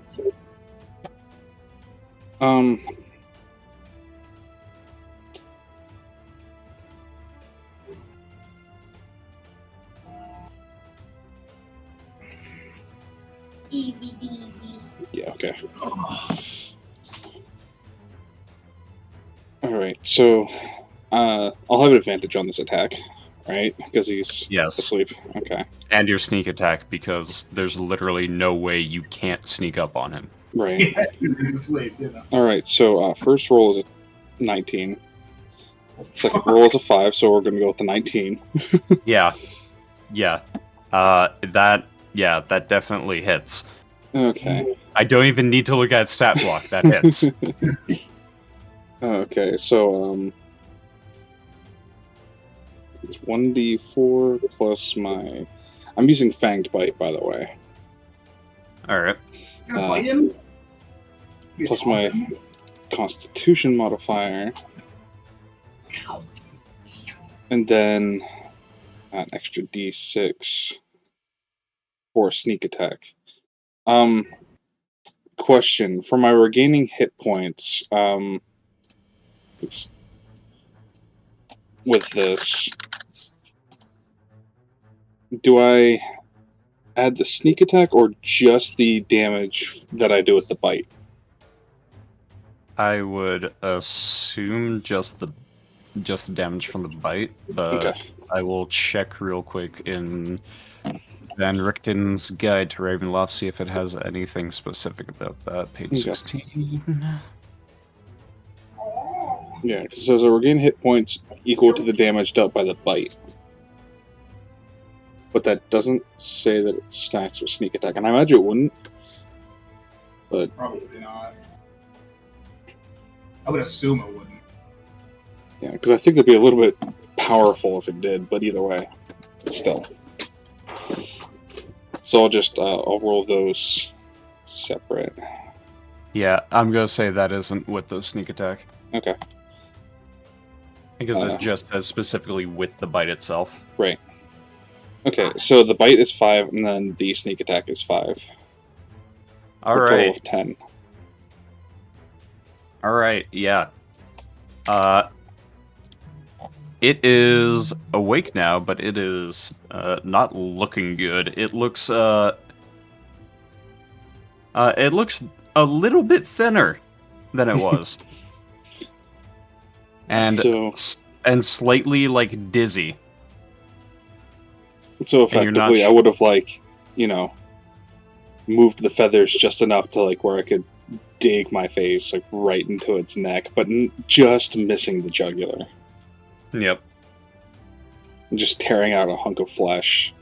yeah, okay. Alright, so, I'll have an advantage on this attack, right? Because he's asleep. Okay. And your sneak attack, because there's literally no way you can't sneak up on him. Right. Yeah, he's asleep, you know. Alright, so, first roll is a 19. Second roll is a 5, so we're gonna go with the 19. Yeah. Yeah. That definitely hits. Okay. I don't even need to look at stat block. That hits. Okay, so, it's 1d4 plus my... I'm using Fanged Bite, by the way. Alright. Gonna fight him? Plus my Constitution modifier. And then an extra d6 for sneak attack. Question. For my regaining hit points, oops. With this, do I add the sneak attack or just the damage that I do with the bite? I would assume just the damage from the bite, but Okay. I will check real quick in Van Richten's Guide to Ravenloft, see if it has anything specific about that. Page Okay. 16. Yeah, because it says I regain hit points equal to the damage dealt by the bite. But that doesn't say that it stacks with sneak attack, and I imagine it wouldn't. But Probably not. I would assume it wouldn't. yeah, because I think it'd be a little bit powerful if it did, but either way, still. So I'll roll those separate. Yeah, I'm gonna say that isn't with the sneak attack. Okay. Because it just says specifically with the bite itself. Right. Okay, so the bite is 5, and then the sneak attack is 5. A total Alright. of 10. Alright, yeah. It is awake now, but it is not looking good. It looks It looks a little bit thinner than it was. and So- and slightly like dizzy. So And you're not effectively, I sh- would have moved the feathers just enough to where I could dig my face right into its neck, but just missing the jugular, Yep. and just tearing out a hunk of flesh.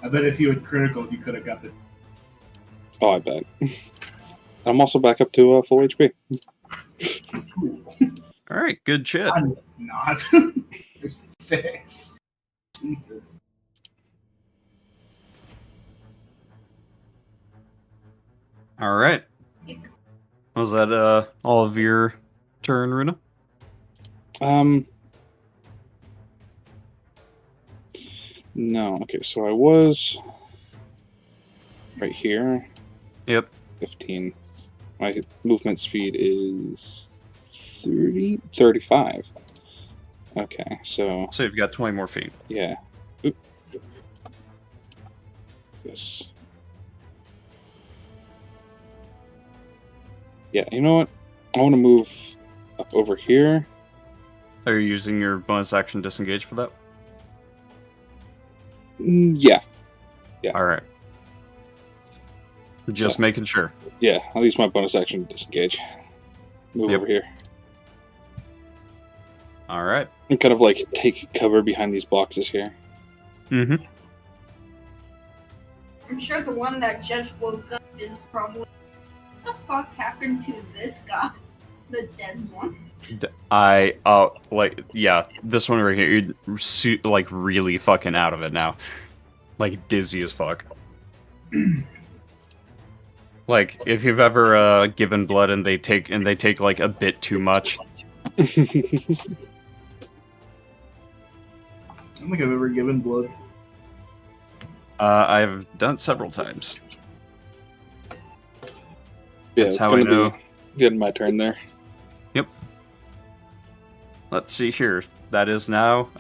I bet if you had critical, you could have got the. Oh, I bet. I'm also back up to full HP. All right, good shit. I'm not. There's 6. Jesus. All right. Was that all of your turn, Runa? No. Okay, so I was right here. Yep. 15. My movement speed is 35. Okay, so So you've got 20 more feet. yeah. Oop. This. Yeah, you know what? I want to move up over here. Are you using your bonus action disengage for that? Yeah, All right. Just making sure. yeah. I'll use my bonus action to disengage. Move Yep. over here. All right. And kind of take cover behind these boxes here. Mm-hmm. I'm sure the one that just woke up is probably, what the fuck happened to this guy? The dead one. This one right here, you're really fucking out of it now. Dizzy as fuck. If you've ever given blood and they take a bit too much. I don't think I've ever given blood. I've done it several times. Yeah, That's it's how I gonna know. be getting my turn there. Let's see here. That is now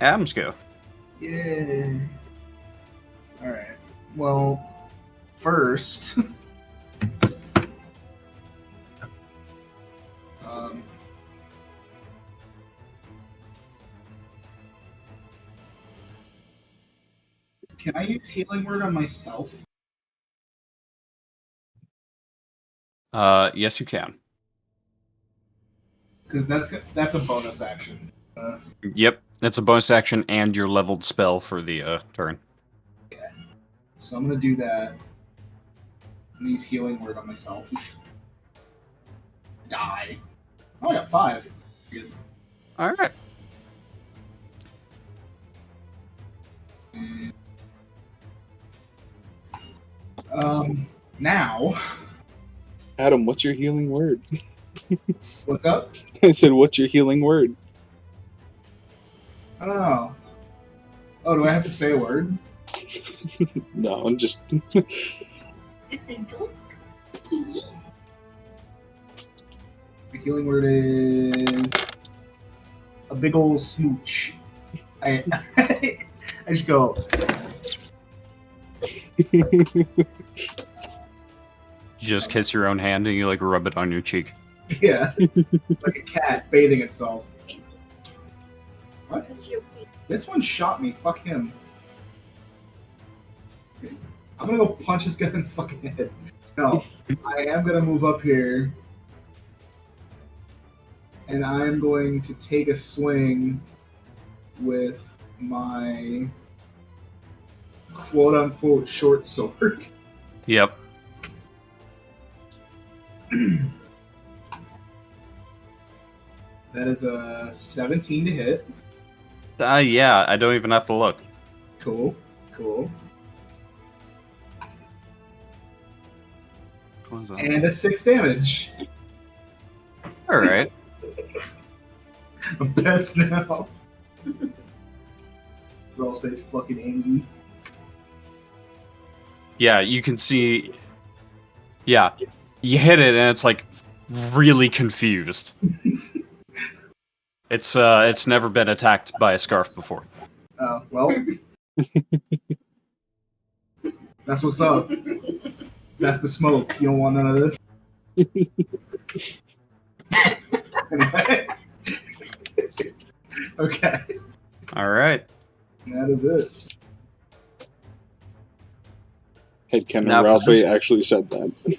Adam's go. Yeah. Alright. Well, first. Can I use healing word on myself? Yes, you can. Because that's a bonus action. Yep, it's a bonus action and your leveled spell for the turn. So I'm gonna do that. And use healing word on myself. Die. Oh, I got 5. Good. All right. Now, Adam, what's your healing word? what's up? I said, what's your healing word? Oh. Oh, do I have to say a word? No, I'm just... It's a joke. The healing word is a big ol' smooch. I just go. You just kiss your own hand and you rub it on your cheek. Yeah, like a cat baiting itself. What? This one shot me. Fuck him. I'm gonna go punch this guy in the fucking head. No, I am gonna move up here, and I'm going to take a swing with my quote-unquote short sword. Yep. That is a 17 to hit. Yeah, I don't even have to look. Cool, cool. What was that? And a 6 damage. All right. I'm best now. Roll says fucking angry. Yeah, you can see. Yeah, you hit it and it's really confused. It's never been attacked by a scarf before. Oh, well. That's what's up. That's the smoke. You don't want none of this? Anyway. Okay. Alright. That is it. Headcanon Now, for Ralphie this- actually said that.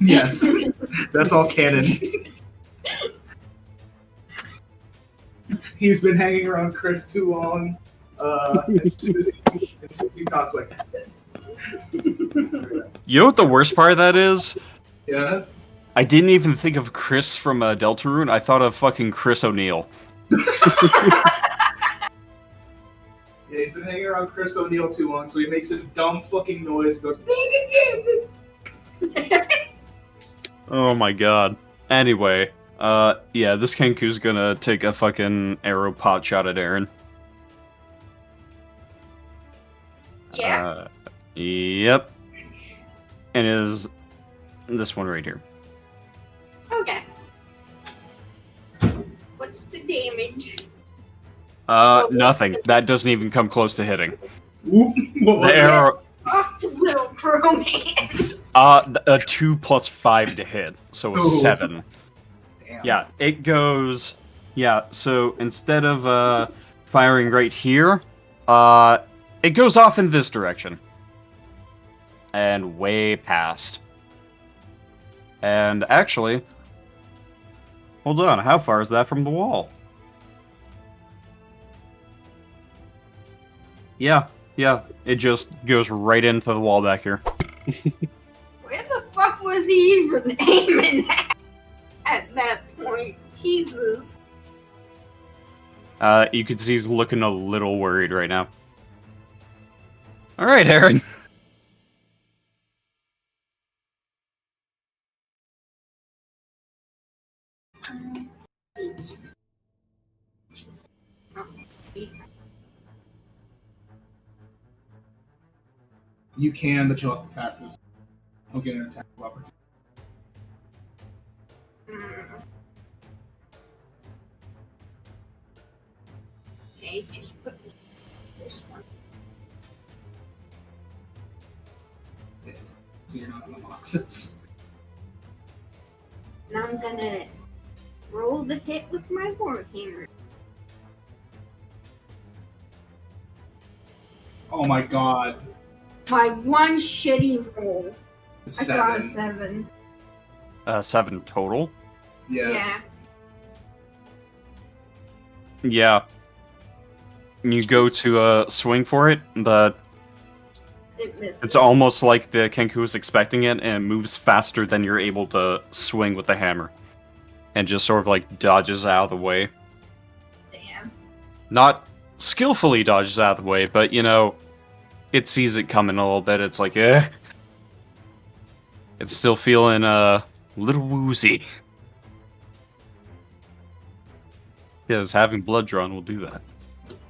Yes. That's all canon. He's been hanging around Chris too long. As soon as he talks like that. You know what the worst part of that is? Yeah? I didn't even think of Chris from Deltarune. I thought of fucking Chris O'Neill. Yeah, he's been hanging around Chris O'Neill too long, so he makes a dumb fucking noise, goes, Oh my god. Anyway, yeah, this Kenku's gonna take a fucking arrow pot shot at Erin. Yeah. Yep. And is this one right here. Okay. What's the damage? Nothing. That doesn't even come close to hitting. whoop, what was The it? arrow, Fuck the little pro man. a 2 plus 5 to hit, so a Ooh. 7. Damn. Yeah, it goes. Yeah, so instead of firing right here, it goes off in this direction. And way past. And actually, hold on, how far is that from the wall? Yeah, it just goes right into the wall back here. Where the fuck was he even aiming at that point? Jesus. You can see he's looking a little worried right now. Alright, Erin. You can, but you'll have to pass this. I'll get an attack of opportunity. Okay, just put this one. So you're not in the boxes. Now I'm gonna roll the hit with my warhammer. Oh my god. My one shitty roll. I got a 7. 7. 7 total? Yes. Yeah. You go to swing for it, but Yeah, it misses. it's almost like the Kenku was expecting it, and it moves faster than you're able to swing with the hammer. And just sort of like dodges out of the way. Damn. Not skillfully dodges out of the way, but you know, it sees it coming a little bit. It's like, eh. It's still feeling a little woozy. Because having blood drawn will do that.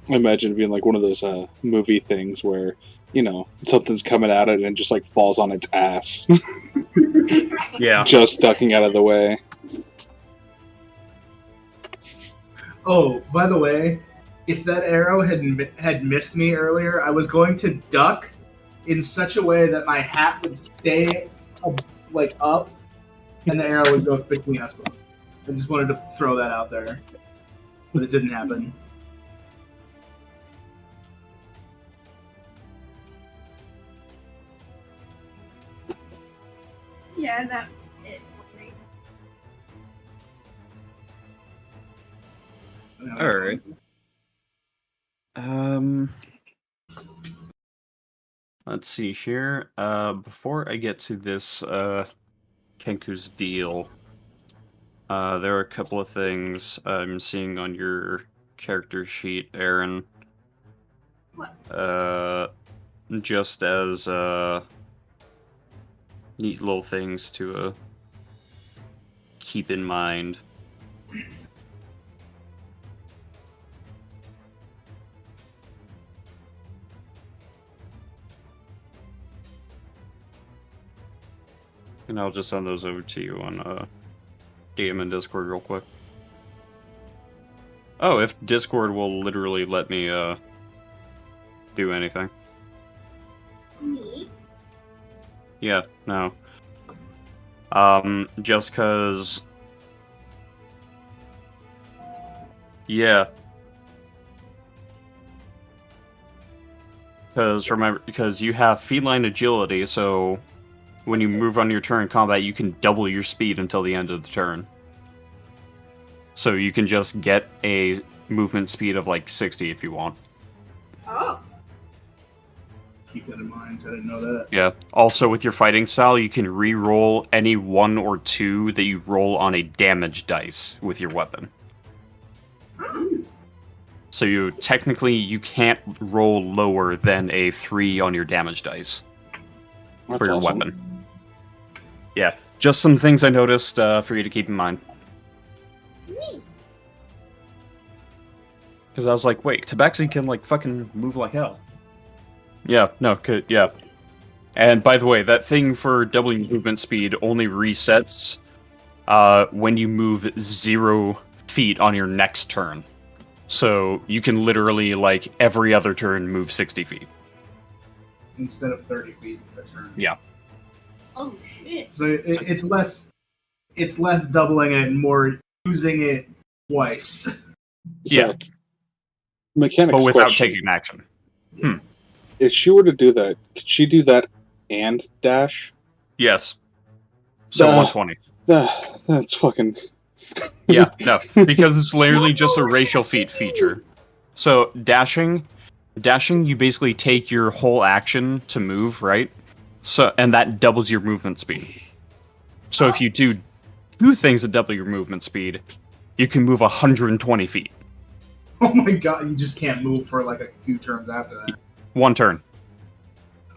I imagine it being like one of those movie things where, you know, something's coming at it and it just like falls on its ass. Yeah. Just ducking out of the way. Oh, by the way, if that arrow had missed me earlier, I was going to duck in such a way that my hat would stay like up, and the arrow would go between us both. I just wanted to throw that out there, but it didn't happen. Yeah, that's it for me. Alright. Let's see here. Before I get to this Kenku's deal, there are a couple of things I'm seeing on your character sheet, Erin. What? Just as neat little things to keep in mind. And I'll just send those over to you on DM and Discord real quick. Oh, if Discord will literally let me do anything. Me? Yeah, no. Just cause... Yeah. Because you have feline agility, so when you move on your turn in combat, you can double your speed until the end of the turn. So you can just get a movement speed of like 60 if you want. Oh. Keep that in mind. I didn't know that. Yeah. Also, with your fighting style, you can re-roll any 1 or 2 that you roll on a damage dice with your weapon. So you can't roll lower than a 3 on your damage dice That's for your awesome. weapon. Yeah, just some things I noticed for you to keep in mind. Neat. Because I was like, wait, Tabaxi can like fucking move like hell. Yeah, no, yeah. And by the way, that thing for doubling movement speed only resets when you move 0 feet on your next turn. So you can literally, like, every other turn move 60 feet. Instead of 30 feet per turn. Yeah. Oh shit. So it's less doubling it and more using it twice. Yeah. Zack, mechanics But without question. taking action. If she were to do that, could she do that and dash? Yes. So 120. That's fucking... Yeah, no. Because it's literally just a racial feat feature. So dashing, you basically take your whole action to move, right? So and that doubles your movement speed. So if you do 2 things that double your movement speed, you can move 120 feet. Oh my god, you just can't move for like a few turns after that. 1 turn.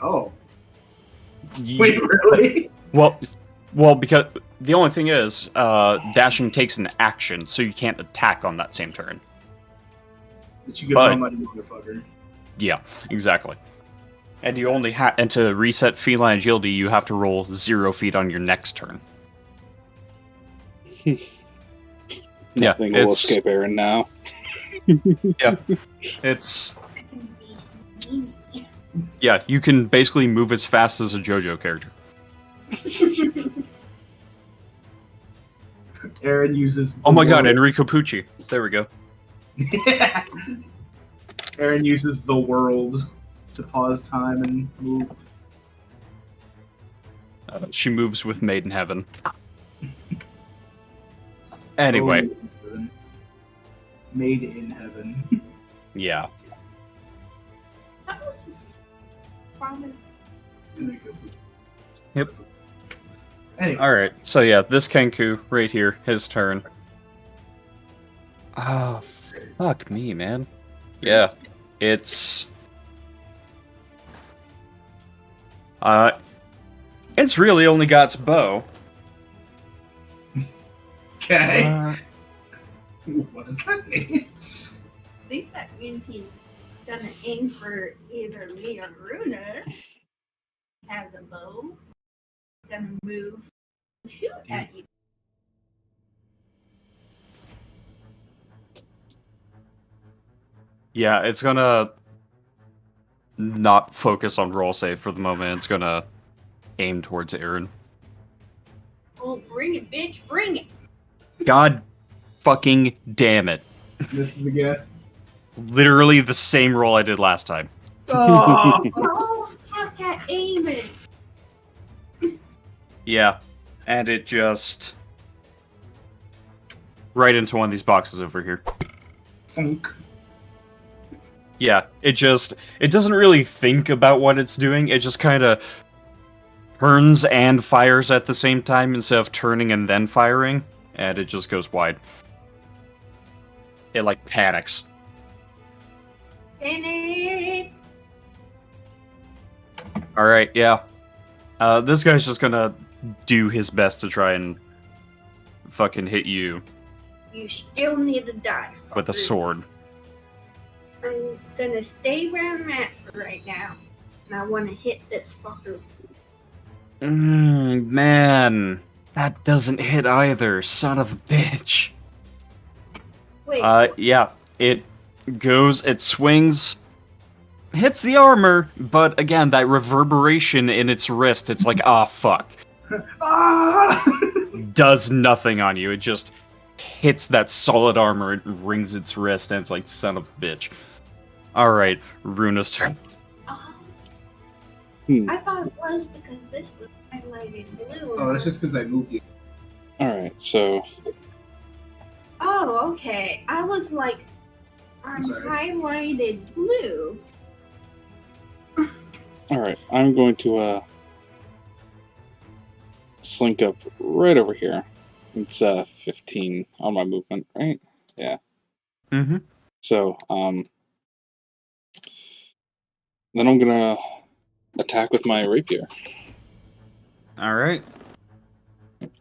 Oh. Wait, really? Well, because the only thing is, dashing takes an action, so you can't attack on that same turn. But you can run like a motherfucker. Yeah, exactly. And you only and to reset feline agility, you have to roll 0 feet on your next turn. Nothing will escape Erin now. Yeah, yeah, you can basically move as fast as a JoJo character. Erin uses. Oh my god, Enrico Pucci. There we go. Erin uses the world to pause time and move. She moves with Made in Heaven. Anyway. Oh, Made in Heaven. Yeah. That was just fun. Yep. Anyway. Alright, so yeah, this Kenku right here, his turn. Oh, fuck me, man. Yeah, it's... It's really only got its bow. Okay. What does that mean? I think that means he's gonna aim for either me or Runa. Has a bow. He's gonna move and shoot at you. Yeah, it's gonna not focus on roll save for the moment. It's gonna aim towards Erin. Oh, bring it, bitch, bring it! God fucking damn it. This is again. Literally the same roll I did last time. Oh, suck at aiming! Yeah, and it just... right into one of these boxes over here. Funk. Yeah, it doesn't really think about what it's doing, it just kind of turns and fires at the same time instead of turning and then firing, and it just goes wide. It, like, panics. Panic! Alright, yeah. This guy's just gonna do his best to try and fucking hit you You still need to die. with a fucker. sword. I'm gonna stay where I'm at for right now. And I wanna hit this fucker. Man. That doesn't hit either, son of a bitch. Wait, Yeah, it swings hits the armor, but again, that reverberation in its wrist, it's like, ah, fuck. Ah! Does nothing on you. It just hits that solid armor, it rings its wrist, and it's like, son of a bitch. Alright, Runa's turn. I thought it was because this was highlighted blue. Oh, that's just because I moved you. Alright, so Oh, okay. I was like, I'm Sorry. highlighted blue. alright, I'm going to slink up right over here. It's 15 on my movement, right? Yeah. Mm-hmm. So, then I'm gonna attack with my rapier, Alright.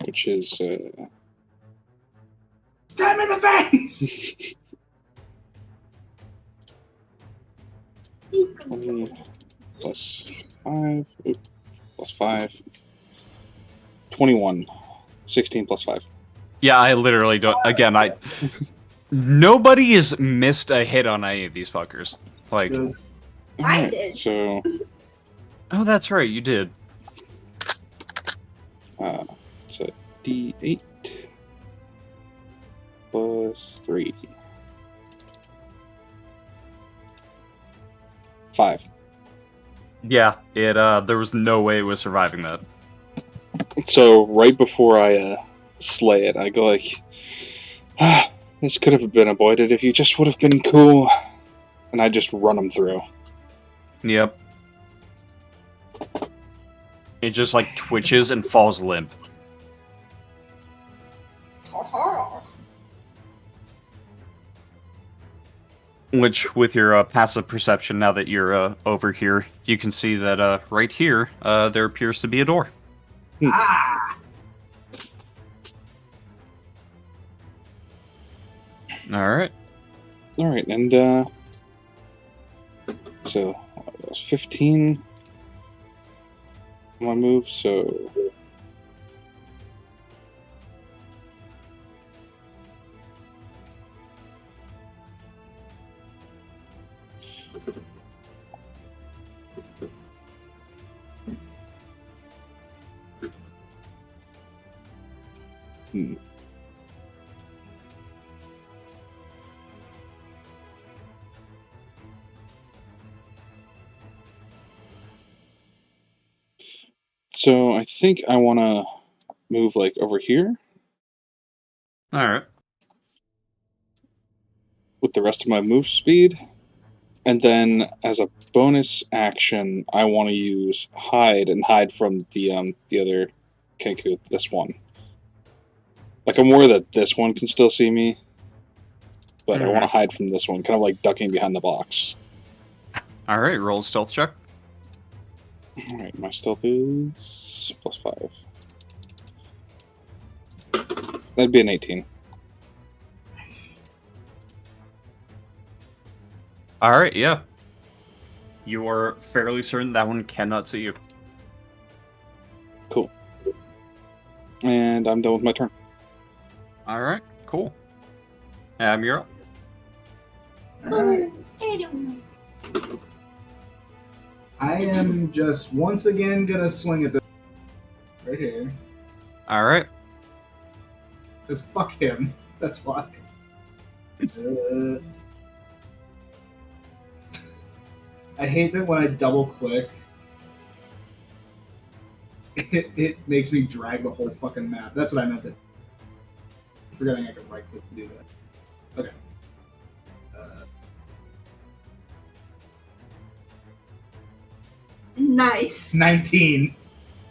which is Stab him in the face! 20 plus 5, plus 5, 21, 16 plus 5. Yeah, I literally don't. Again, nobody has missed a hit on any of these fuckers. Like, Good. I Alright, did. so oh, that's right, you did. it's a D8 plus 3. 5. Yeah, it. There was no way it was surviving that. So right before I slay it, I go like, this could have been avoided if you just would have been cool. And I just run them through. Yep. It just like twitches and falls limp. Which, with your passive perception, now that you're over here, you can see that right here, there appears to be a door. Ah! Alright. Alright, and so that was 15 on my move, so So I think I want to move like over here Alright. with the rest of my move speed. And then as a bonus action, I want to use hide and hide from the other Kenku, this one. Like I'm aware that this one can still see me, but I want to hide from this one, kind of like ducking behind the box. Alright, roll a stealth check. Alright, my stealth is plus 5. That'd be an 18. Alright, yeah. You are fairly certain that one cannot see you. Cool. And I'm done with my turn. Alright, cool. You're up. Alright. I don't know. I am just once again gonna swing at this right here. Alright. Because fuck him. That's why. I hate that when I double click, it makes me drag the whole fucking map. That's what I meant to. Forgetting I can right click to do that. Okay. Nice. 19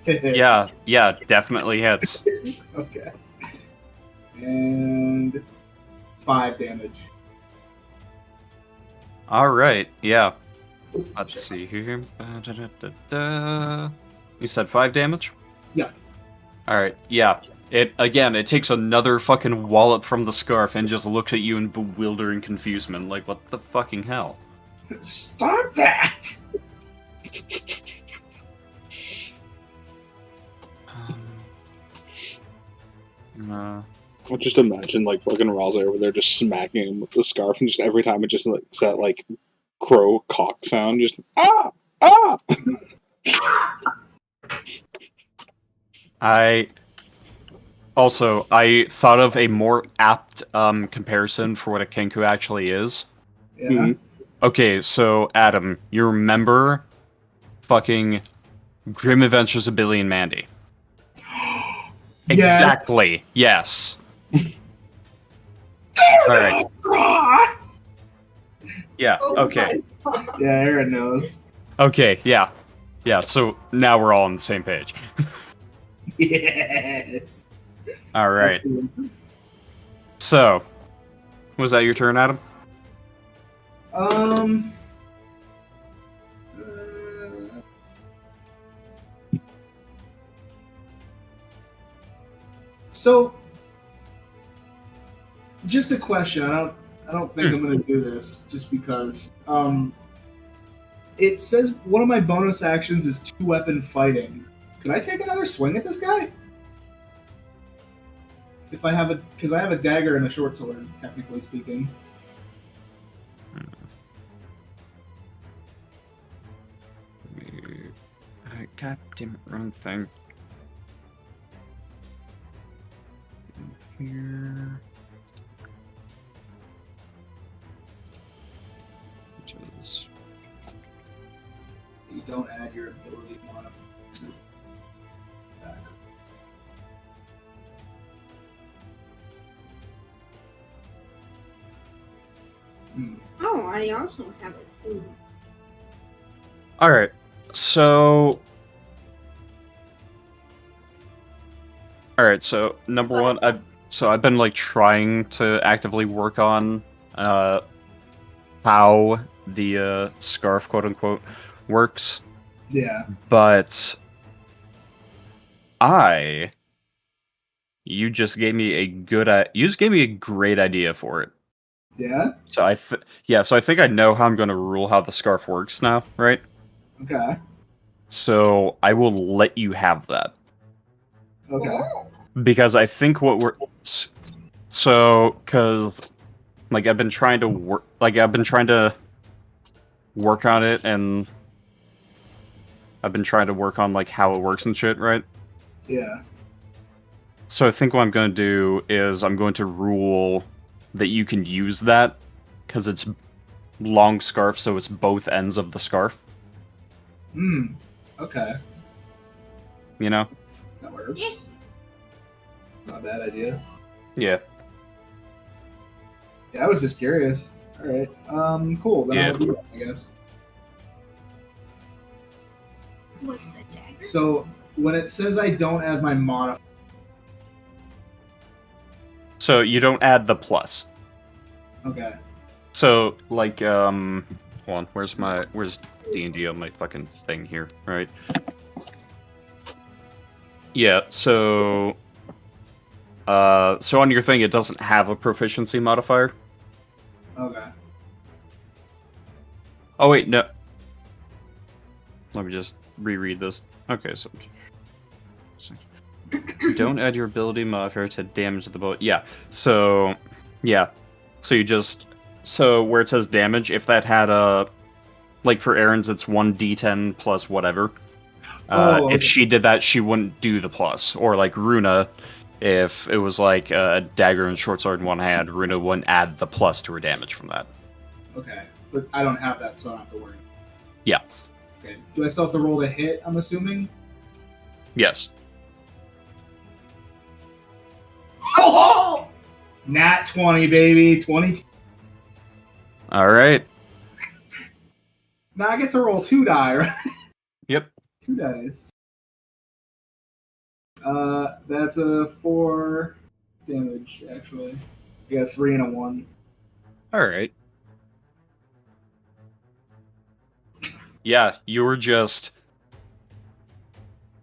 to hit. Yeah, definitely hits. Okay. And 5 damage. Alright, yeah. Let's see here. You said 5 damage? Yeah. Alright, yeah. It takes another fucking wallop from the scarf and just looks at you in bewildering confusement, like, what the fucking hell? Stop that! I'll just imagine like fucking Raza over there just smacking him with the scarf, and just every time it just like that like crow cock sound. Just ah ah. I thought of a more apt comparison for what a kenku actually is. Yeah. Mhm. Okay, so Adam, you remember fucking Grim Adventures of Billy and Mandy? Yes. Exactly. Yes. All right. Yeah. Oh Okay. my God. Yeah, Erin knows. Okay. Yeah. Yeah. So now we're all on the same page. Yes. All right. So, was that your turn, Adam? Uh, so, just a question. I don't think I'm going to do this just because. It says one of my bonus actions is 2-weapon fighting. Could I take another swing at this guy? If I have because I have a dagger and a short sword, technically speaking. God damn it, wrong thing. Here. Just... You don't add your ability modifier to that. Oh, I also have a tool. All right. So, number one, I've been like trying to actively work on how the scarf, quote unquote, works, Yeah. but you just gave me a great idea for it. Yeah? So I think I know how I'm going to rule how the scarf works now, right? Okay. So I will let you have that. Okay. Because I think because like I've been trying to work on it, and I've been trying to work on like how it works and shit, right? Yeah. So I think what I'm going to do is I'm going to rule that you can use that because it's long scarf, so it's both ends of the scarf. Okay. You know? That works. Yeah. Not a bad idea. Yeah. Yeah, I was just curious. Alright. Cool. Then Yeah. I'll do it, I guess. What's the dagger? So, when it says I don't add my modifier... So you don't add the plus. Okay. So like hold on, where's D&D on my fucking thing here, right? Yeah, so on your thing it doesn't have a proficiency modifier. Okay. Oh wait, no. Let me just reread this. Okay, so don't add your ability modifier to damage to the bow. Yeah. So you just where it says damage, if that had a like for Erin's it's 1d10 plus whatever. Okay. If she did that, she wouldn't do the plus. Or like Runa, if it was like a dagger and short sword in one hand, Runa wouldn't add the plus to her damage from that. Okay. But I don't have that, so I don't have to worry. Yeah. Okay. Do I still have to roll to hit, I'm assuming? Yes. Oh! Nat 20, baby. 20. All right. Now I get to roll 2 die, right? Yep. 2 dice. That's a 4 damage, actually. I got a 3 and a 1. All right. Yeah, you were just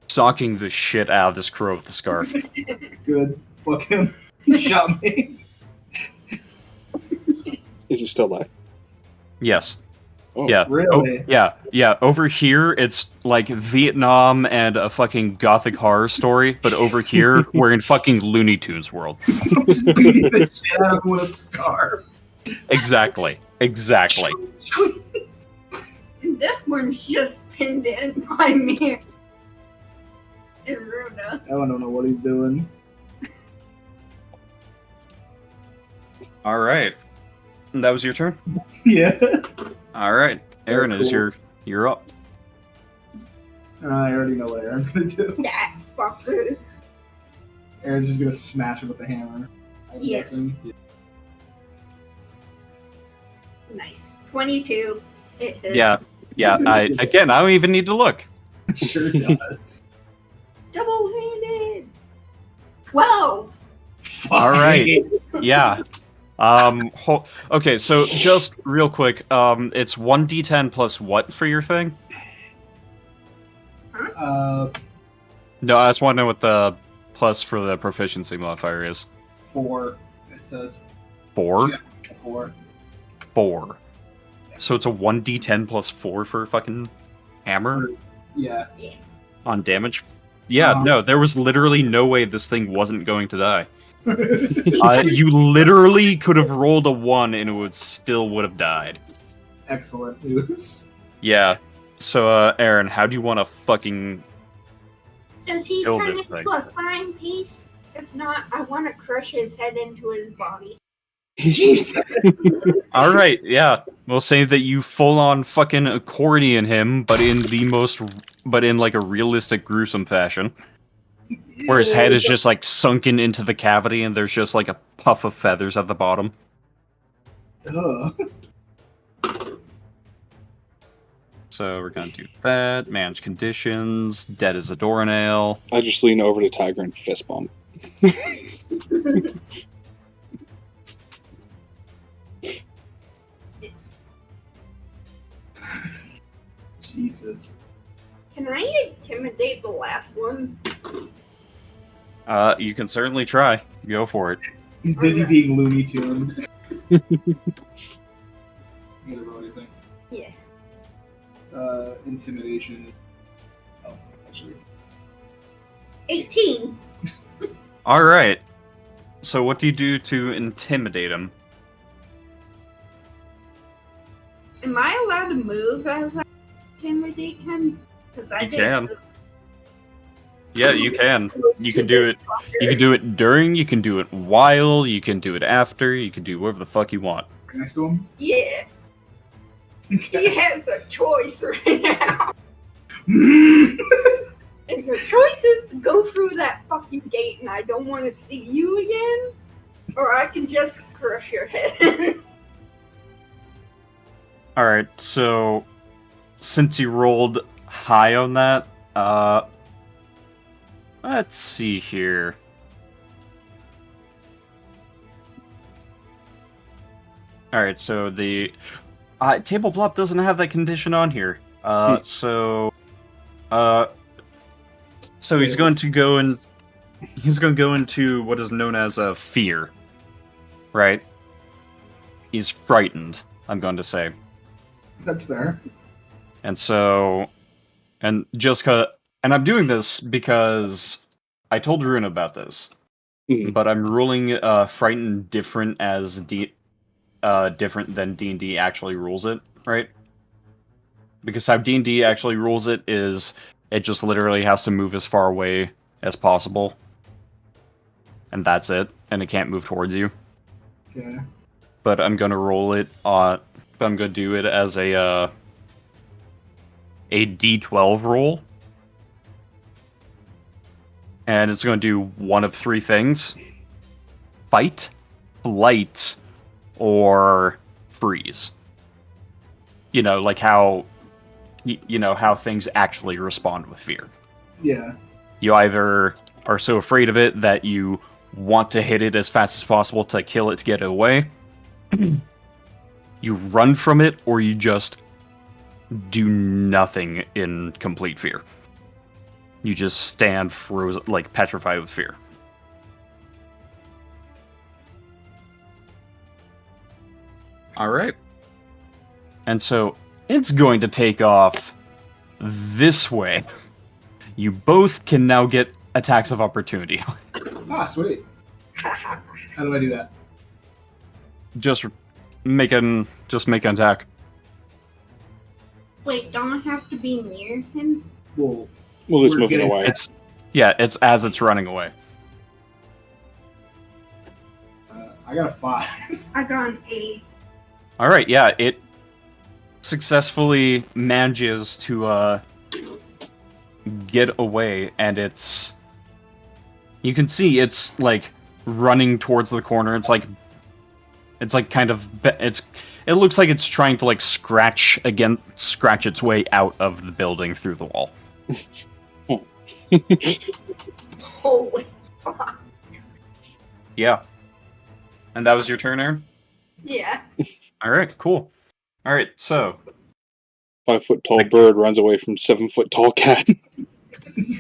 socking the shit out of this crow with the scarf. Good. Fuck him. He shot me. Is he still alive? Yes. Oh, Yeah. Really? Oh, yeah. Over here, it's like Vietnam and a fucking gothic horror story, but over here, we're in fucking Looney Tunes world. I'm just beating the shit out of him with a scarf. Exactly. This one's just pinned in by me and Runa. I don't know what he's doing. All right. That was your turn? Yeah. All right. Erin, Cool. you're up. I already know what Aaron's gonna do. That fucker. Aaron's just gonna smash him with the hammer. I'm Yes. guessing. Nice. 22. It hits. Yeah. I don't even need to look. Sure does. Double-handed. 12. All right. Yeah. Okay, so just real quick, it's 1d10 plus what for your thing? No, I just want to know what the plus for the proficiency modifier is. 4. It says 4? Yeah. 4. 4. So it's a 1d10 plus 4 for fucking hammer Yeah. on damage? Yeah, no, there was literally no way this thing wasn't going to die. You literally could have rolled a 1 and it still would have died. Excellent news. Yeah. So, Erin, how do you want to fucking... Does he Kill turn this into thing. a fine piece? If not, I want to crush his head into his body. Jesus. Alright, yeah. We'll say that you full-on fucking accordion him, but in like a realistic, gruesome fashion. Where his head is just like sunken into the cavity and there's just like a puff of feathers at the bottom. Ugh. So we're gonna do that. Manage conditions. Dead as a doornail. I just lean over to Tiger and fist bump. Jesus. Can I intimidate the last one? You can certainly try. Go for it. He's busy being Looney Tunes. You gonna roll anything? Yeah. Intimidation. Oh, actually. 18. Alright. So what do you do to intimidate him? Am I allowed to move as I intimidate him? Because I You didn't- can. Yeah, you can. You can do it. You can do it during, you can do it while, you can do it after, you can do whatever the fuck you want. Right next to him? Yeah. He has a choice right now. And your choice is to go through that fucking gate and I don't want to see you again. Or I can just crush your head. Alright, so since you rolled high on that, let's see here. Alright, so the Table Plop doesn't have that condition on here. So he's going to go into what is known as a fear. Right? He's frightened, I'm going to say. That's fair. And so, and I'm doing this because I told Runa about this, but I'm ruling frightened different as different than D&D actually rules it, right? Because how D&D actually rules it is it just literally has to move as far away as possible, and that's it, and it can't move towards you. Okay. But I'm gonna roll it on. I'm gonna do it as a D12 roll. And it's going to do one of 3 things. Fight, flight, or freeze. You know, like how... You know, how things actually respond with fear. Yeah. You either are so afraid of it that you want to hit it as fast as possible to kill it to get it away. You run from it, or you just do nothing in complete fear. You just stand frozen, like petrified with fear. Alright. And so, it's going to take off this way. You both can now get attacks of opportunity. Ah, sweet. How do I do that? Just make an attack. Wait, don't I have to be near him? Well, Well, it's We're moving getting- away. It's as it's running away. I got a 5. I got an 8. All right, yeah, it successfully manages to get away, and you can see it's like running towards the corner. It looks like it's trying to like scratch its way out of the building through the wall. Holy fuck. Yeah. And that was your turn, Erin? Yeah. All right, cool. All right, so 5 foot tall bird runs away from 7 foot tall cat.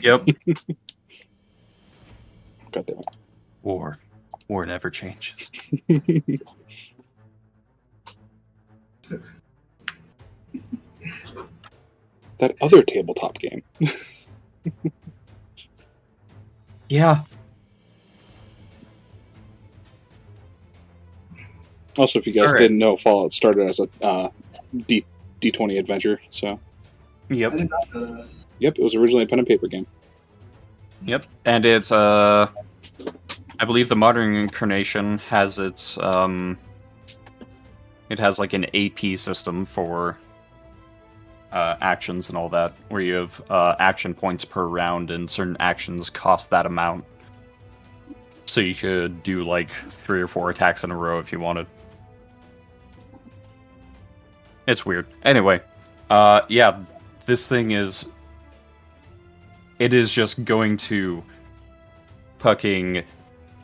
yep. God damn it. War never changes. That other tabletop game. Yeah. Also, if you guys Alright. didn't know, Fallout started as a D20 adventure. So, Yep. I did not know that. yep, it was originally a pen and paper game. Yep. And it's I believe the modern incarnation has its it has like an AP system for actions and all that, where you have action points per round, and certain actions cost that amount. So you could do like 3 or 4 attacks in a row if you wanted. It's weird. Anyway, yeah, this thing is just going to fucking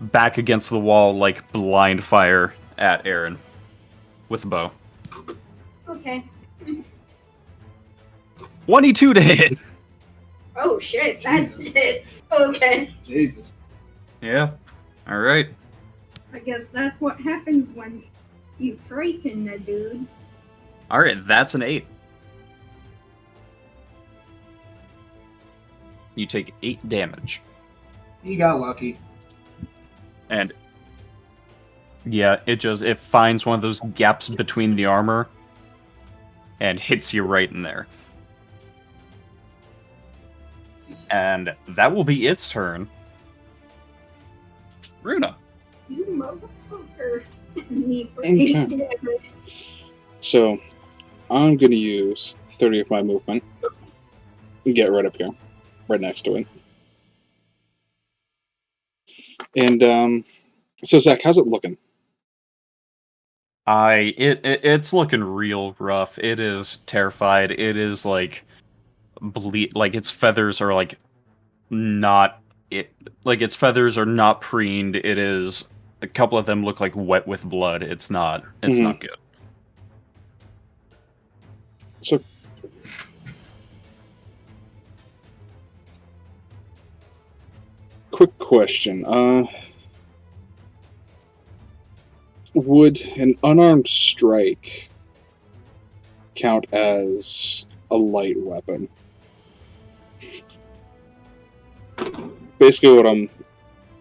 back against the wall like blind fire at Erin with a bow. Okay. 22 to hit. Oh shit, that hits. Okay. Jesus. Yeah. All right. I guess that's what happens when you frighten a dude. All right. That's an 8. You take 8 damage, You got lucky. and yeah, it finds one of those gaps between the armor and hits you right in there. And that will be its turn. Runa. You motherfucker. Me for Okay. 8 damage. So, I'm going to use 30 of my movement and get right up here, right next to it. And, so Zach, how's it looking? It's looking real rough. It is terrified. It is like like its feathers are like not its feathers are not preened. It is a couple of them look like wet with blood. It's not not good. So, quick question. Would an unarmed strike count as a light weapon? Basically, what I'm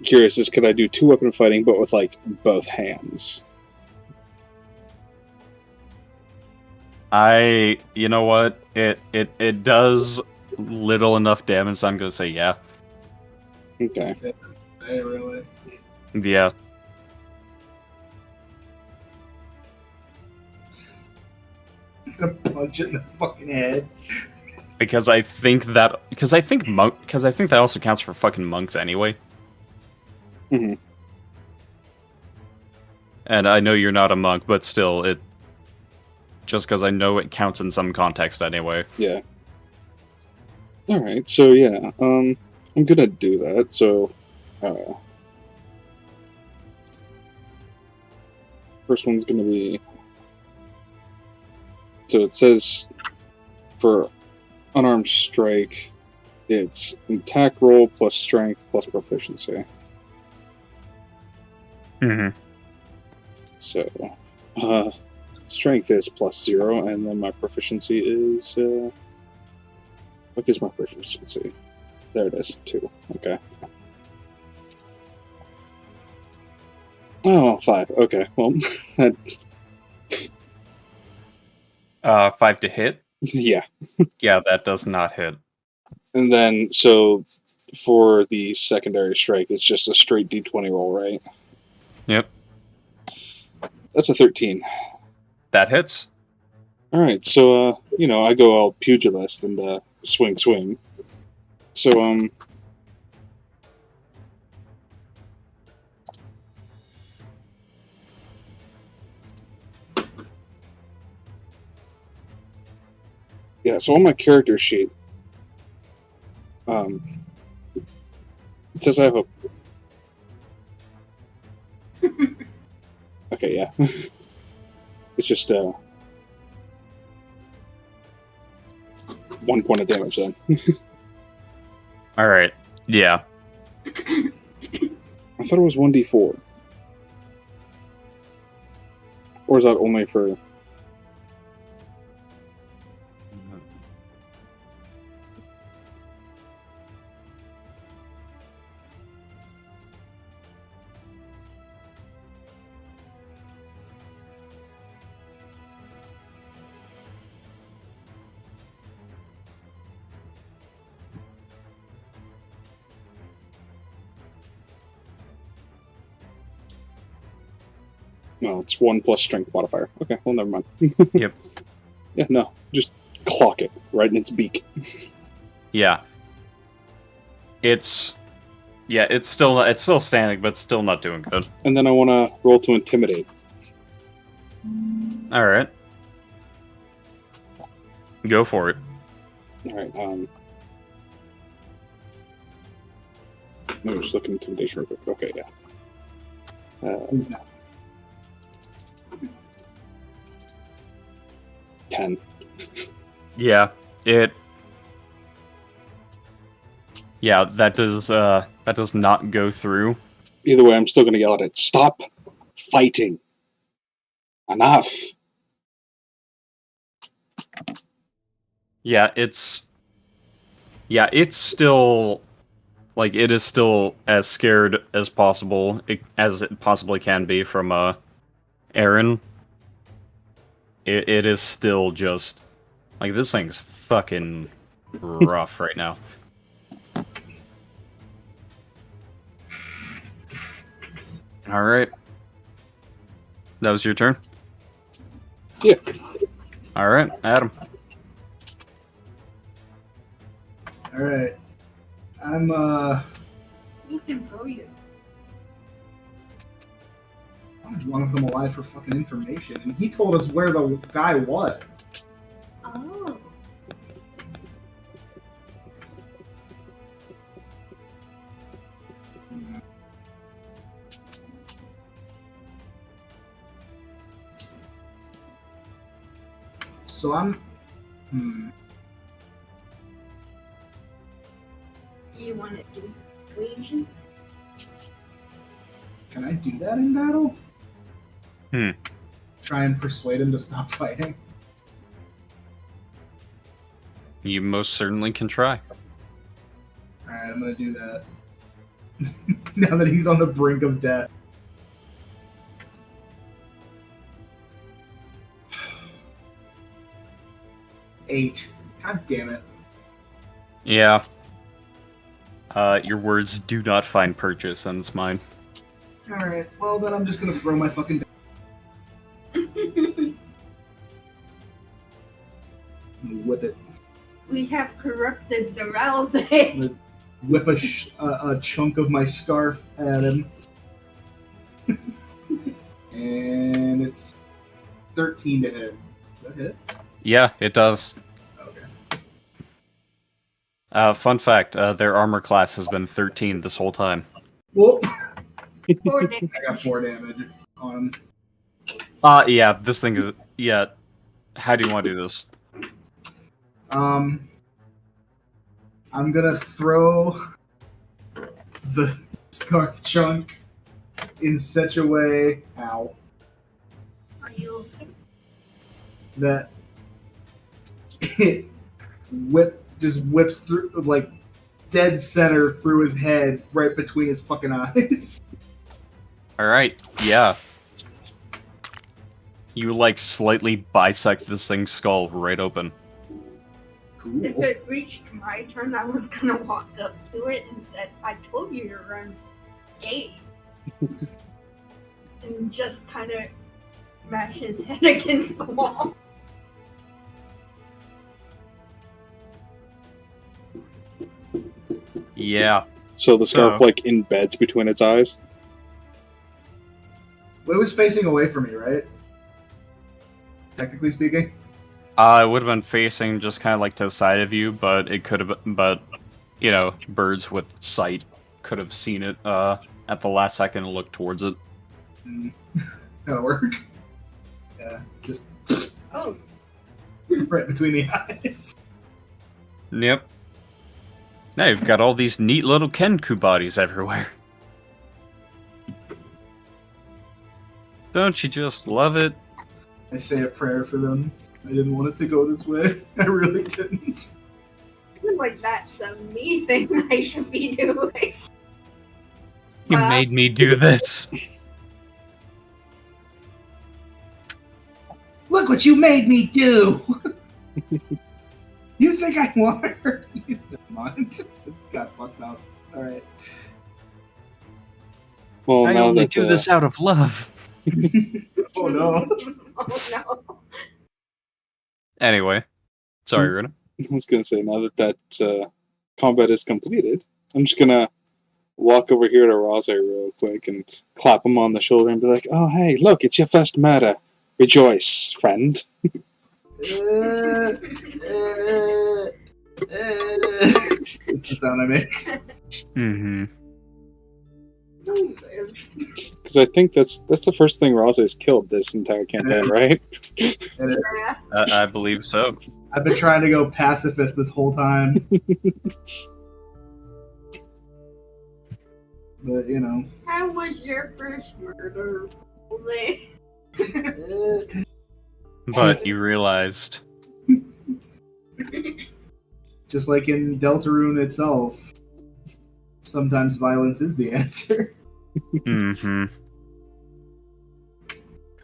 curious is, could I do 2-weapon fighting, but with like both hands? You know what? It does little enough damage, so I'm gonna say yeah. Okay. Hey, really? Yeah. I'm gonna punch it in the fucking head. Because I think that also counts for fucking monks anyway. hmm And I know you're not a monk, but still, just because I know it counts in some context anyway. Yeah. Alright, so yeah, I'm gonna do that, so, first one's gonna be, so it says, for unarmed strike, it's attack roll plus strength plus proficiency. Mm-hmm. So, strength is +0, and then my proficiency is, what is my proficiency? There it is, 2. Okay. Oh, 5. Okay, well, that, 5 to hit. Yeah. Yeah, that does not hit. And then, so for the secondary strike, it's just a straight d20 roll, right? Yep. That's a 13. That hits. Alright, so, I go all pugilist and swing. So, yeah, so on my character sheet, it says I have a... Okay, yeah. It's just, 1 point of damage then. Alright. Yeah. I thought it was 1d4. Or is that only for... No, it's 1 plus strength modifier. Okay, well, never mind. Yep. Yeah, no, just clock it right in its beak. Yeah. It's still standing, but still not doing good. And then I want to roll to intimidate. Alright. Go for it. Alright, let me just look at intimidation real quick. Okay, yeah. 10. Yeah, that does not go through. Either way, I'm still going to yell at it. Stop fighting. Enough. Yeah, it's still, like, it is still as scared as possible, as it possibly can be from, Erin. It is still just, like, this thing's fucking rough right now. Alright. That was your turn? Yeah. Alright, Adam. Alright. We can throw you. I wanted one of them alive for fucking information, and he told us where the guy was. Oh. So I'm... You want to do persuasion? Can I do that in battle? Hmm. Try and persuade him to stop fighting? You most certainly can try. Alright, I'm gonna do that. Now that he's on the brink of death. Eight. God damn it. Yeah. Your words do not find purchase, and it's mine. Alright, well then I'm just gonna throw my fucking... Whip it. We have corrupted the rousing. Whip a chunk of my scarf at him. And it's 13 to hit. Does that hit? Yeah, it does. Okay. Fun fact, their armor class has been 13 this whole time. Well, 4 damage. I got 4 damage on him. Yeah, this thing is... Yeah. How do you want to do this? I'm gonna throw the scarf chunk in such a way, ow, Are you okay? that it just whips through, like, dead center through his head, right between his fucking eyes. Alright, yeah. You, like, slightly bisect this thing's skull right open. If it reached my turn, I was gonna walk up to it and said, "I told you to run gate," and just kind of smash his head against the wall. Yeah. So the scarf like embeds between its eyes. Well, it was facing away from me, right? Technically speaking. It would have been facing just kind of like to the side of you, but it could have. But you know, birds with sight could have seen it at the last second and looked towards it. That'll work. Yeah, just Oh, right between the eyes. Yep. Now you've got all these neat little Kenku bodies everywhere. Don't you just love it? I say a prayer for them. I didn't want it to go this way. I really didn't. I feel like that's a me thing I should be doing. You made me do this. Look what you made me do! You think I want to hurt you? Never mind. Got fucked up. Alright. Well, I now only that do this out of love. Oh no. Oh no. Anyway, sorry, Runa. I was gonna say, now that combat is completed, I'm just gonna walk over here to Rose real quick and clap him on the shoulder and be like, "Oh, hey, look, it's your first murder. Rejoice, friend." That's the sound I make. Mm-hmm. Because I think that's the first thing Rose's killed this entire campaign, right? It is. I believe so. I've been trying to go pacifist this whole time. But, you know. How was your first murder? But you realized. Just like in Deltarune itself, sometimes violence is the answer. Mm-hmm.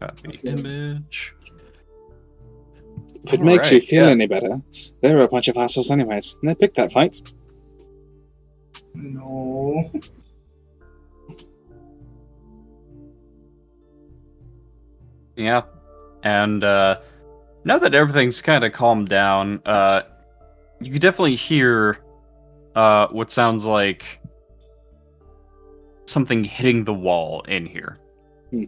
Copy image. If it makes you Alright, feel yeah. any better, they were a bunch of assholes anyways, and they picked that fight. No. Yeah. And now that everything's kind of calmed down, you could definitely hear what sounds like something hitting the wall in here.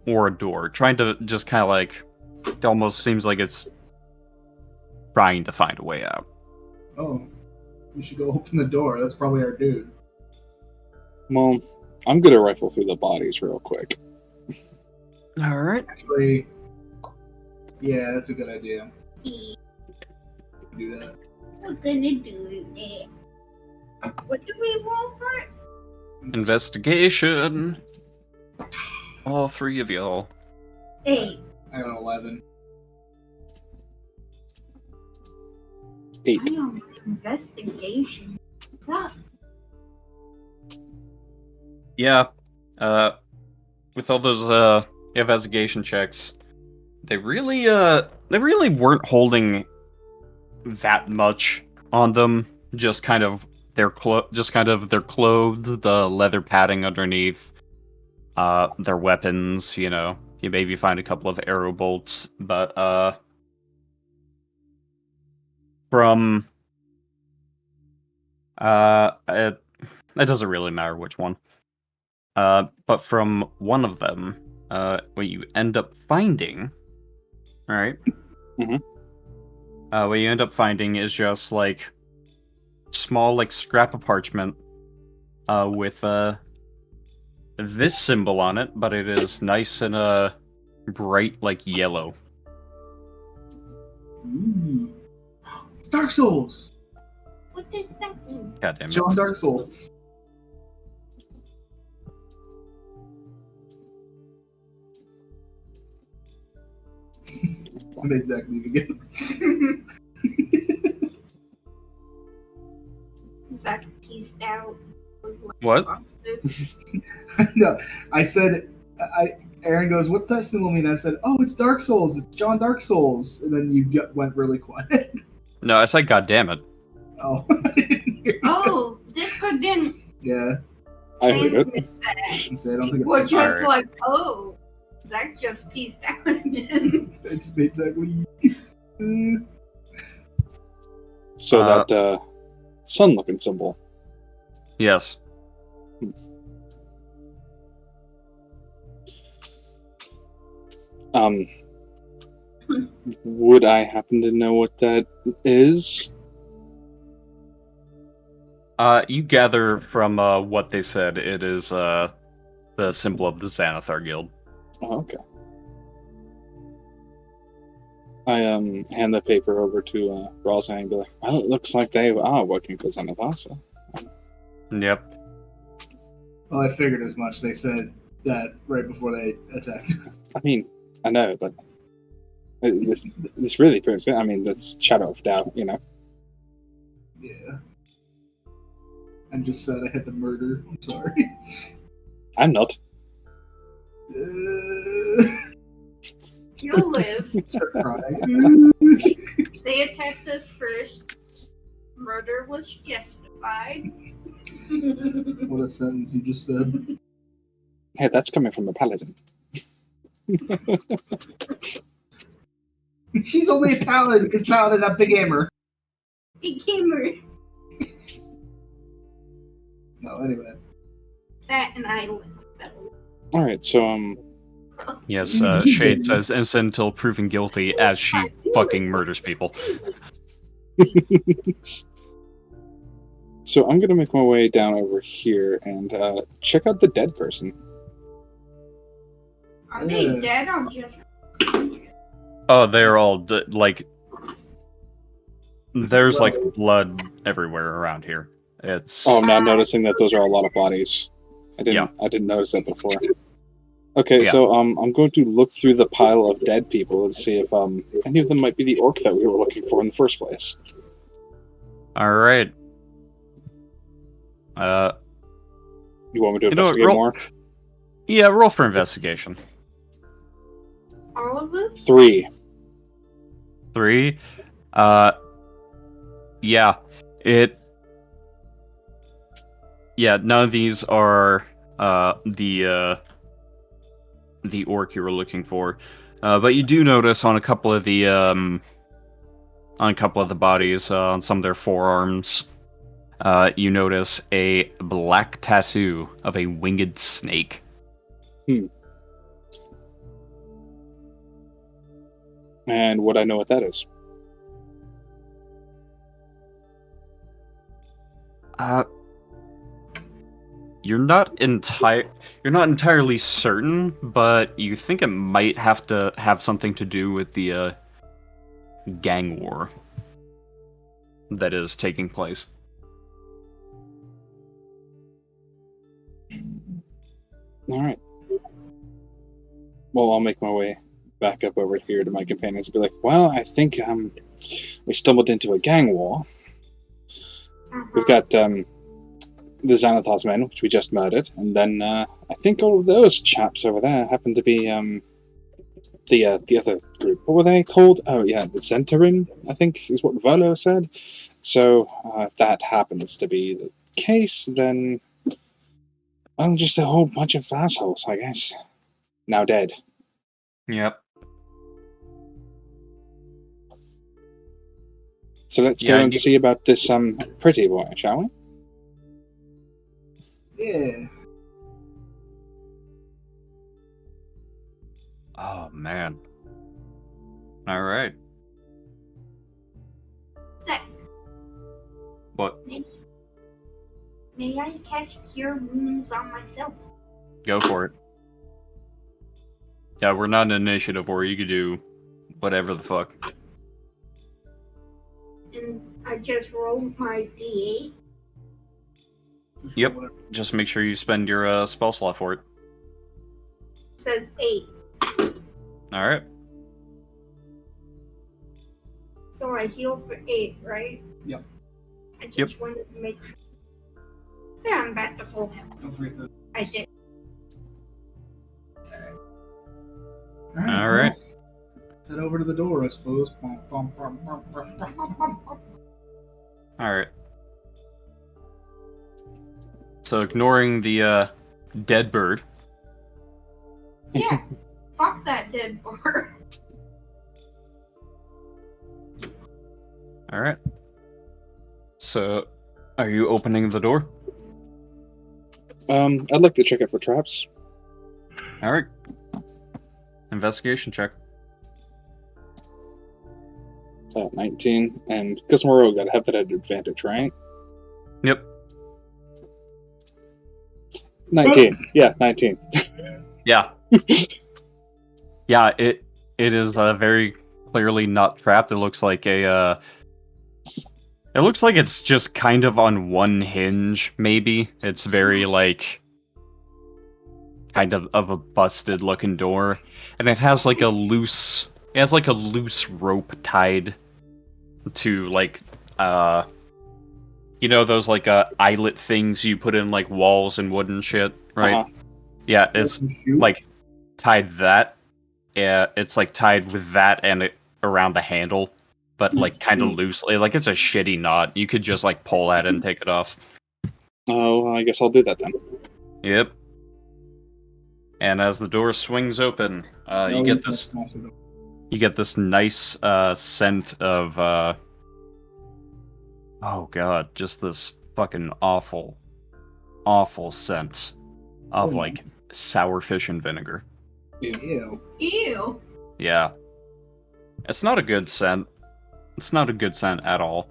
Or a door. Trying to just kind of like... It almost seems like it's trying to find a way out. Oh. We should go open the door. That's probably our dude. Well, I'm gonna rifle through the bodies real quick. Alright. Actually, yeah, that's a good idea. Do that. We're gonna do it. What do we roll for it? Investigation. All three of y'all. 8. I got an 11. 8. I know, investigation. What's up? Yeah. With all those investigation checks, they really weren't holding that much on them. Just kind of their clothes, the leather padding underneath, their weapons. You know, you maybe find a couple of arrow bolts, but from it doesn't really matter which one. But from one of them, what you end up finding, right? Mhm. What you end up finding is just like small, like scrap of parchment, with this symbol on it, but it is nice and bright, like yellow. Ooh. It's Dark Souls! What does that mean? God damn it! John Dark Souls. I made Zack leave again. Zack teased out. What? No, I said, Erin goes, "What's that symbol mean?" I said, "Oh, it's Dark Souls. It's John Dark Souls." And then you went really quiet. No, I said, God damn it. Oh, I didn't hear you. Oh, Discord didn't Yeah. I heard it. transmit that. So I don't think We're just Alright. like, oh, Zack just pieced out again. it's exactly. So that sun-looking symbol. Yes. Would I happen to know what that is? You gather from what they said, it is the symbol of the Xanathar Guild. Oh, okay. I hand the paper over to Rosa and be like, well, it looks like they are working for Xanathar, so... Yep. Well, I figured as much. They said that right before they attacked. I mean, I know, but this really proves it. I mean, that's shadow of doubt, you know. Yeah. I just said I had to murder. I'm sorry. I'm not. You'll live. Start crying. They attacked us first. Murder was justified. What a sentence you just said. Hey, that's coming from a paladin. She's only a paladin because paladin's a big hammer. Big gamer. No, anyway. That and I look spell. Alright, so, Yes, Shayde says innocent until proven guilty as she fucking murders people. So I'm gonna make my way down over here and check out the dead person. Are they dead or just? Oh, they're all like. There's like blood everywhere around here. It's. Oh, I'm now noticing that those are a lot of bodies. I didn't notice that before. Okay, Yeah. so I'm going to look through the pile of dead people and see if any of them might be the orc that we were looking for in the first place. All right. You want me to You know what, investigate roll- more? Yeah, roll for investigation. All of us? 3. 3. Yeah, Yeah, none of these are the orc you were looking for, but you do notice on a couple of the bodies, on some of their forearms, you notice a black tattoo of a winged snake. And would I know what that is? You're not entirely certain, but you think it might have to have something to do with the gang war that is taking place. All right. Well, I'll make my way back up over here to my companions and be like, well, I think we stumbled into a gang war. We've got the Xanathar's men, which we just murdered, and then I think all of those chaps over there happen to be the other group. What were they called? Oh yeah, the Zentarin, I think is what Volo said. So if that happens to be the case, then well, just a whole bunch of assholes, I guess. Now dead. Yep. So let's Yeah, go and see about this pretty boy, shall we? Yeah. Oh man. All right. Zack, What? may I cast Cure Wounds on myself? Go for it. Yeah, we're not an initiative where you could do whatever the fuck. And I just rolled my D8. Yep. Just make sure you spend your spell slot for it. It says 8. All right. So I heal for 8, right? Yep. I just Yep. wanted to make sure. There, I'm back to full health. Don't forget to. I did. All right. Head over to the door, I suppose. Bum, bum, bum, bum, bum, bum, bum, bum. Alright. So ignoring the dead bird. Yeah, fuck that dead bird. Alright. So, are you opening the door? I'd like to check it for traps. Alright. Investigation check. 19, and because we're all gotta have that at advantage, right? Yep. 19. Yeah, 19. Yeah. Yeah, it is very clearly not trapped. It looks like a it looks like it's just kind of on one hinge, maybe. It's very like kind of a busted looking door. And it has like a loose rope tied to like you know those like eyelet things you put in like walls and wood and shit, right? Uh-huh. Yeah, it's like tied that. Yeah, it's like tied with that and it around the handle, but like kind of loosely. Like it's a shitty knot. You could just like pull at it and take it off. Oh, I guess I'll do that then. Yep. And as the door swings open, you get this nice scent of oh god, just this fucking awful scent of like sour fish and vinegar. Ew. Ew. Yeah. It's not a good scent. It's not a good scent at all.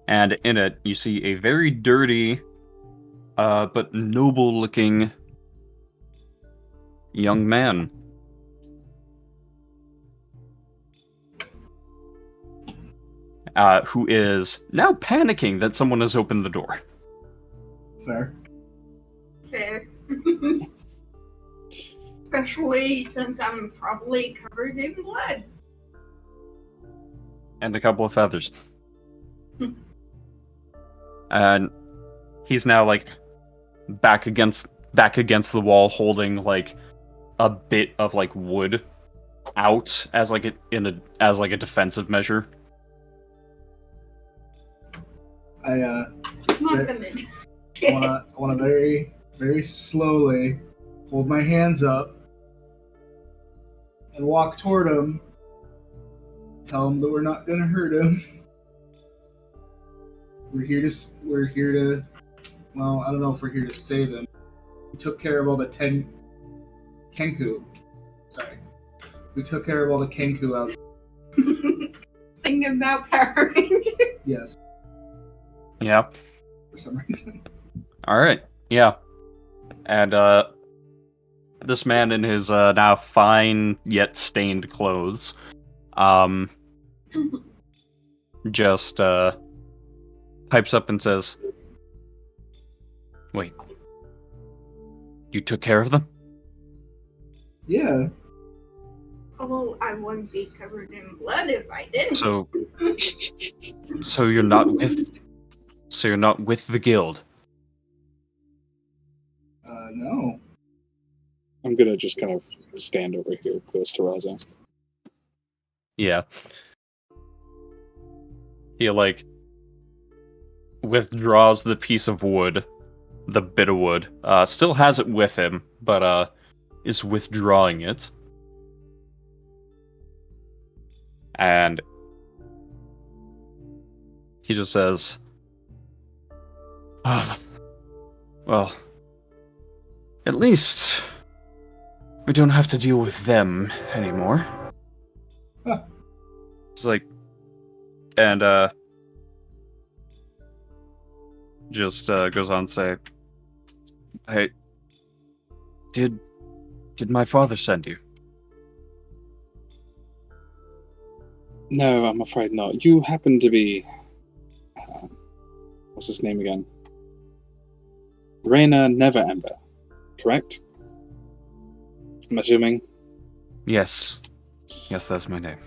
And in it, you see a very dirty, but noble-looking young man. Who is now panicking that someone has opened the door. Fair. Fair. Especially since I'm probably covered in blood. And a couple of feathers. And he's now like back against the wall, holding like a bit of like wood out as like a defensive measure. I Not gonna. want to very, very slowly hold my hands up and walk toward him. Tell him that we're not gonna hurt him. We're here to. Well, I don't know if we're here to save him. We took care of all the Kenku. Sorry. We took care of all the Kenku out. Thinking about Power Rangers. Yes, Yeah. for some reason. Alright. Yeah. And this man in his now fine yet stained clothes just pipes up and says, "Wait. You took care of them?" Yeah. Oh, I wouldn't be covered in blood if I didn't. So you're not with the guild. No. I'm gonna just kind of stand over here close to Raza. Yeah. He like withdraws the piece of wood, the bit of wood. Still has it with him, but is withdrawing it. And he just says, well, at least we don't have to deal with them anymore. Huh. It's like, and just goes on to say, "Hey, did my father send you?" No, I'm afraid not. You happen to be... what's his name again? Raina Neverember, correct? I'm assuming? Yes. Yes, that's my name.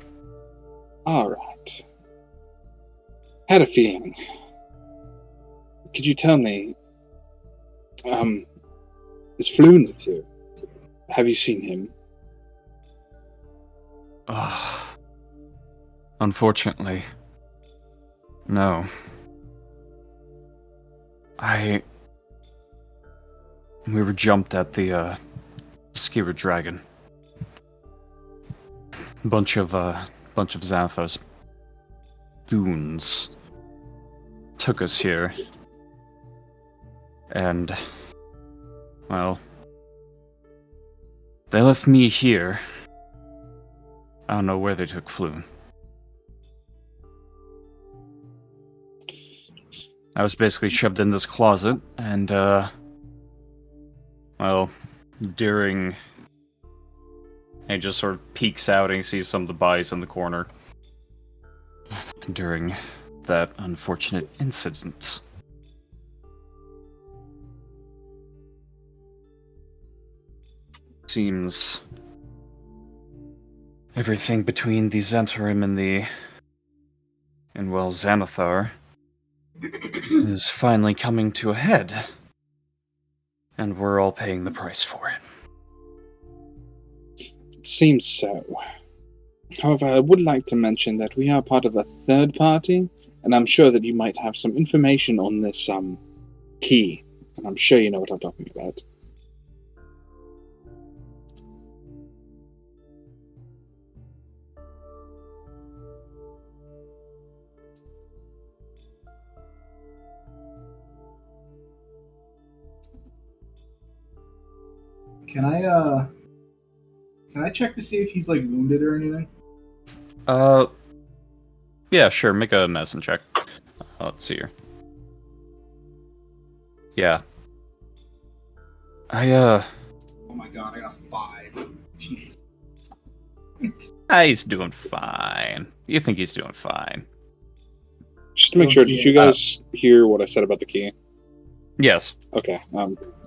Alright. Had a feeling. Could you tell me... is Floon with you? Have you seen him? Unfortunately, No. We were jumped at the, Skewer Dragon. Bunch of Xanathar's goons took us here. And, well, they left me here. I don't know where they took Floon. I was basically shoved in this closet, and, well, during... He just sort of peeks out and he sees some of the bodies in the corner. During that unfortunate incident. Seems everything between the Xantarim and well, Xanathar is finally coming to a head. And we're all paying the price for it. It seems so. However, I would like to mention that we are part of a third party, and I'm sure that you might have some information on this, key. And I'm sure you know what I'm talking about. Can I check to see if he's like wounded or anything? Yeah, sure. Make a medicine check. Let's see here. Yeah. Oh my god, I got a 5. Jesus. He's doing fine. You think he's doing fine? Just to make sure, did you guys hear what I said about the key? Yes. Okay.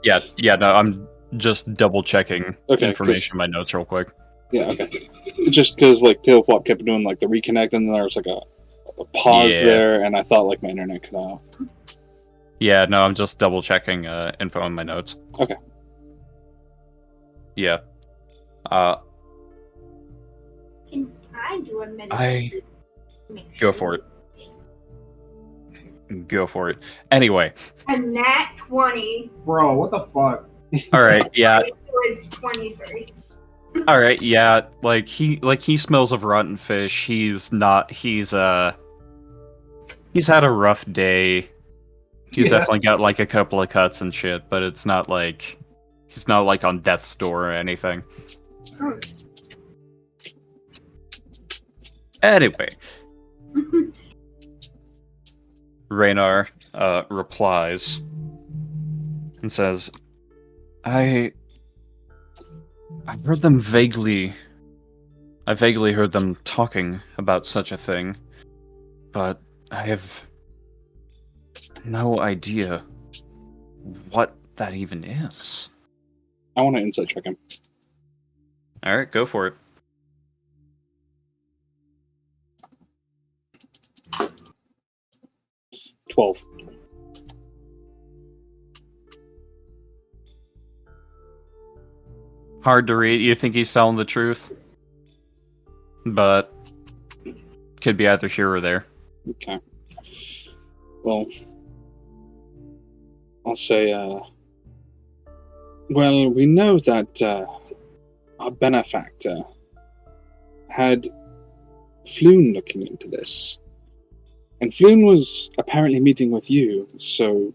Yeah. No, I'm just double checking information in my notes real quick. Yeah. Okay. Just because like Tailflop kept doing like the reconnect, and then there was like a pause there, and I thought like my internet cut out. Yeah. No, I'm just double checking info in my notes. Okay. Yeah. Can I do a medicine? Go for it. Go for it. Anyway. A nat 20. Bro, what the fuck? Alright, yeah. It was 23. Alright, yeah. Like he smells of rotten fish. He's had a rough day. He's definitely got like a couple of cuts and shit, but it's not like he's not like on death's door or anything. Oh. Anyway. Reynard replies and says, I heard them vaguely. I vaguely heard them talking about such a thing, but I have no idea what that even is. I want to insight check him. Alright, go for it. $12. Hard to read. You think he's telling the truth? But could be either here or there. Okay. Well, I'll say, well, we know that our benefactor had Floon looking into this. And Floon was apparently meeting with you, so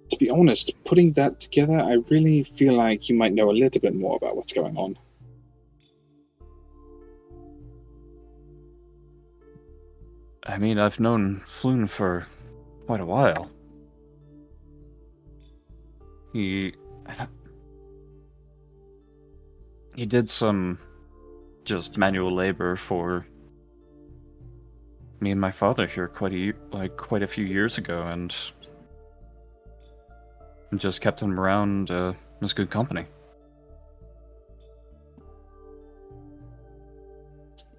to be honest, putting that together, I really feel like you might know a little bit more about what's going on. I mean, I've known Floon for quite a while. He did some just manual labor for me and my father here quite a few years ago, and just kept him around as good company.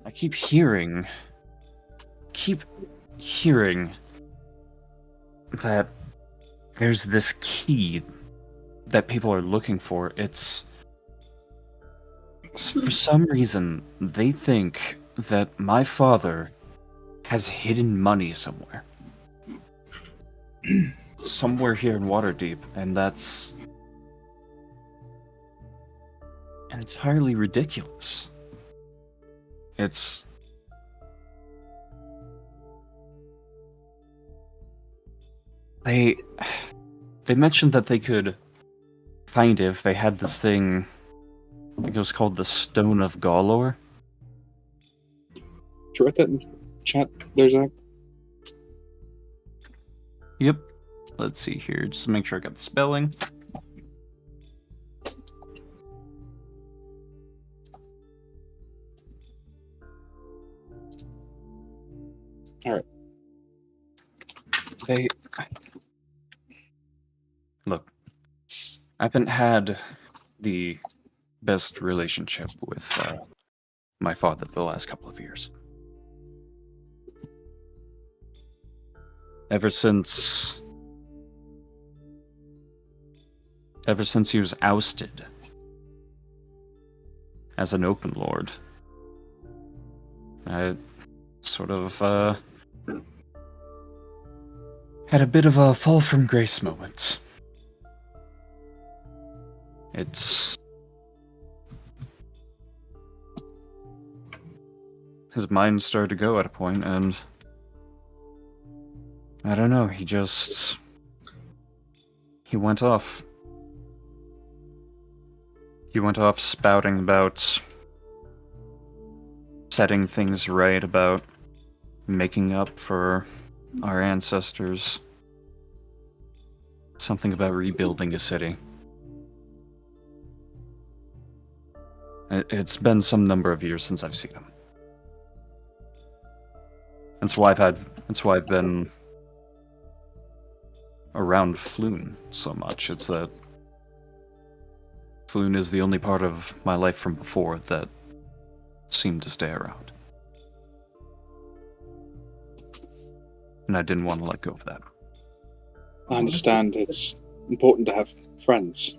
I keep hearing that there's this key that people are looking for. It's for some reason they think that my father has hidden money somewhere. somewhere here in Waterdeep, and that's entirely ridiculous. It's they mentioned that they could find it if they had this thing. I think it was called the Stone of Galor. Did you write that in chat there, Zack? Yep. Let's see here, just to make sure I got the spelling. Alright. Look, I haven't had the best relationship with my father the last couple of years. Ever since he was ousted as an open lord, I sort of had a bit of a fall from grace moment. His mind started to go at a point, and I don't know, he went off. He went off spouting about setting things right, about making up for our ancestors. Something about rebuilding a city. It's been some number of years since I've seen him. That's why I've been around Floon so much. It's that Floon is the only part of my life from before that seemed to stay around. And I didn't want to let go of that. I understand it's important to have friends.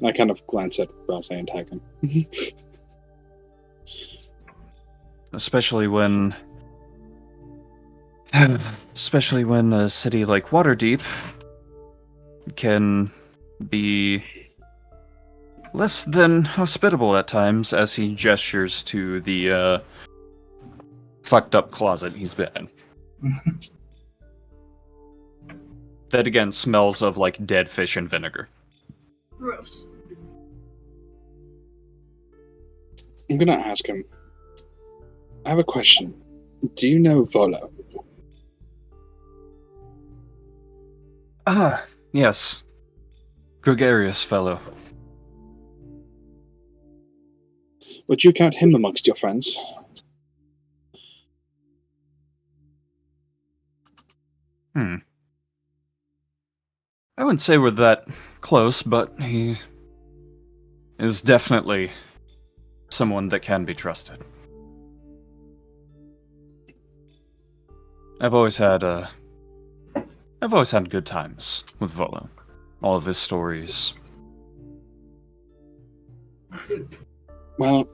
I kind of glance at Ralsei and tag him. Especially when a city like Waterdeep can be less than hospitable at times, as he gestures to the fucked up closet he's been in. That again smells of like dead fish and vinegar. Gross. I'm gonna ask him. I have a question. Do you know Volo? Ah, yes. Gregarious fellow. Would you count him amongst your friends? I wouldn't say we're that close, but he is definitely someone that can be trusted. I've always had good times with Volo. All of his stories. Well,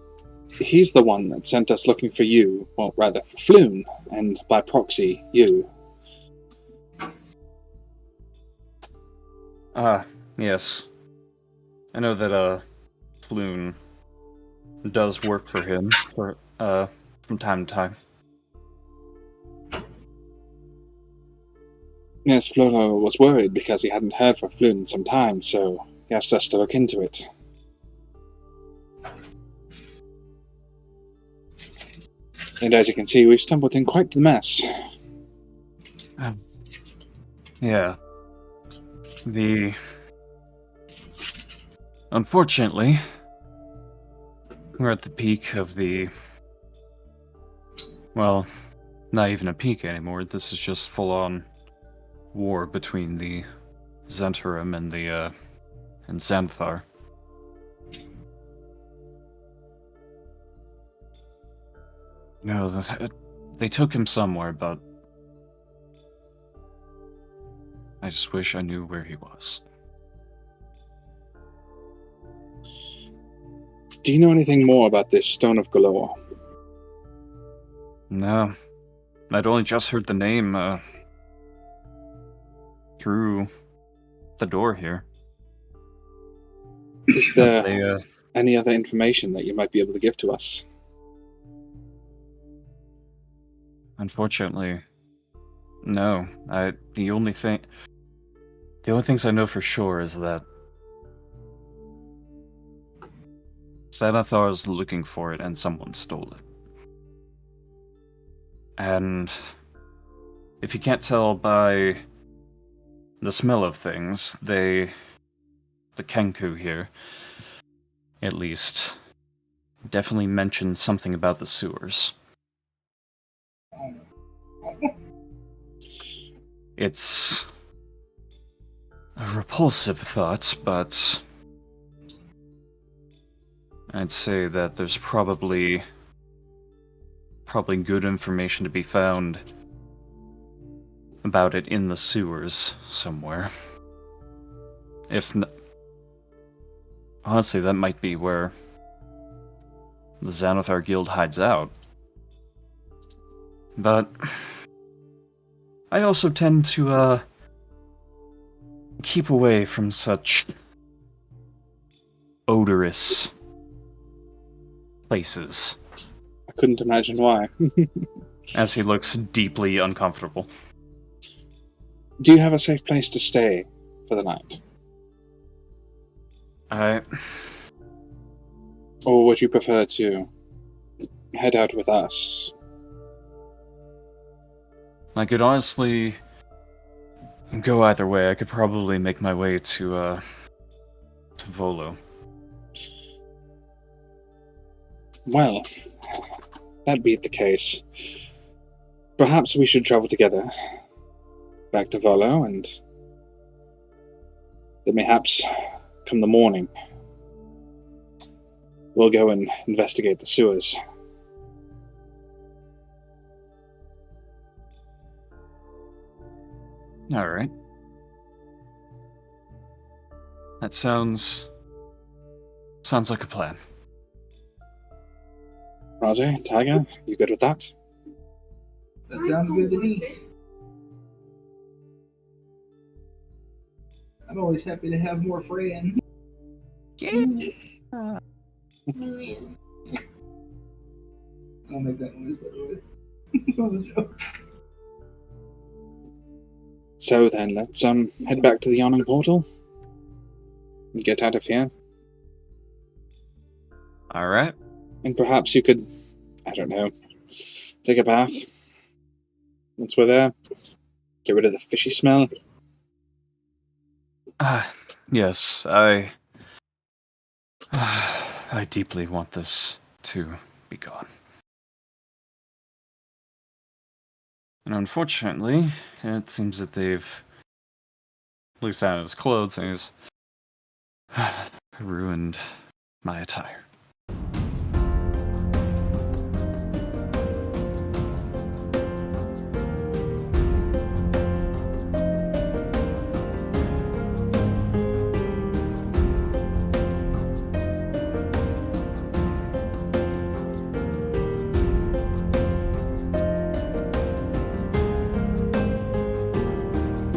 he's the one that sent us looking for you, well, rather for Floon, and by proxy, you. Yes. I know that, Floon does work for him, from time to time. Yes, Volo was worried because he hadn't heard from Floon in some time, so he asked us to look into it. And as you can see, we've stumbled in quite the mess. Yeah. Unfortunately, we're at the peak of the... Well, not even a peak anymore. This is just full-on war between the Zentarim and and Xanathar. No, they took him somewhere, but I just wish I knew where he was. Do you know anything more about this Stone of Galore? No. I'd only just heard the name. through the door here. Is there any other information that you might be able to give to us? Unfortunately, no. The only things I know for sure is that Xanathar is looking for it and someone stole it. And if you can't tell by the smell of things, the Kenku here, at least, definitely mentioned something about the sewers. It's a repulsive thought, but I'd say that there's probably good information to be found about it in the sewers somewhere. If not, honestly, that might be where the Xanathar Guild hides out. But I also tend to keep away from such odorous places. I couldn't imagine why. As he looks deeply uncomfortable. Do you have a safe place to stay for the night? Or would you prefer to head out with us? I could honestly go either way. I could probably make my way to Volo. Well, that being the case, perhaps we should travel together back to Volo, and then perhaps come the morning, we'll go and investigate the sewers. Alright. That sounds like a plan. Roger, Tiger, you good with that? That sounds good to me. I'm always happy to have more friends. Yeah. I don't make that noise, by the way. It was a joke. So then, let's head back to the yawning portal and get out of here. Alright. And perhaps you could, I don't know, take a bath once we're there. Get rid of the fishy smell. Yes, I deeply want this to be gone. And unfortunately, it seems that they've loosed out his clothes and he's ruined my attire.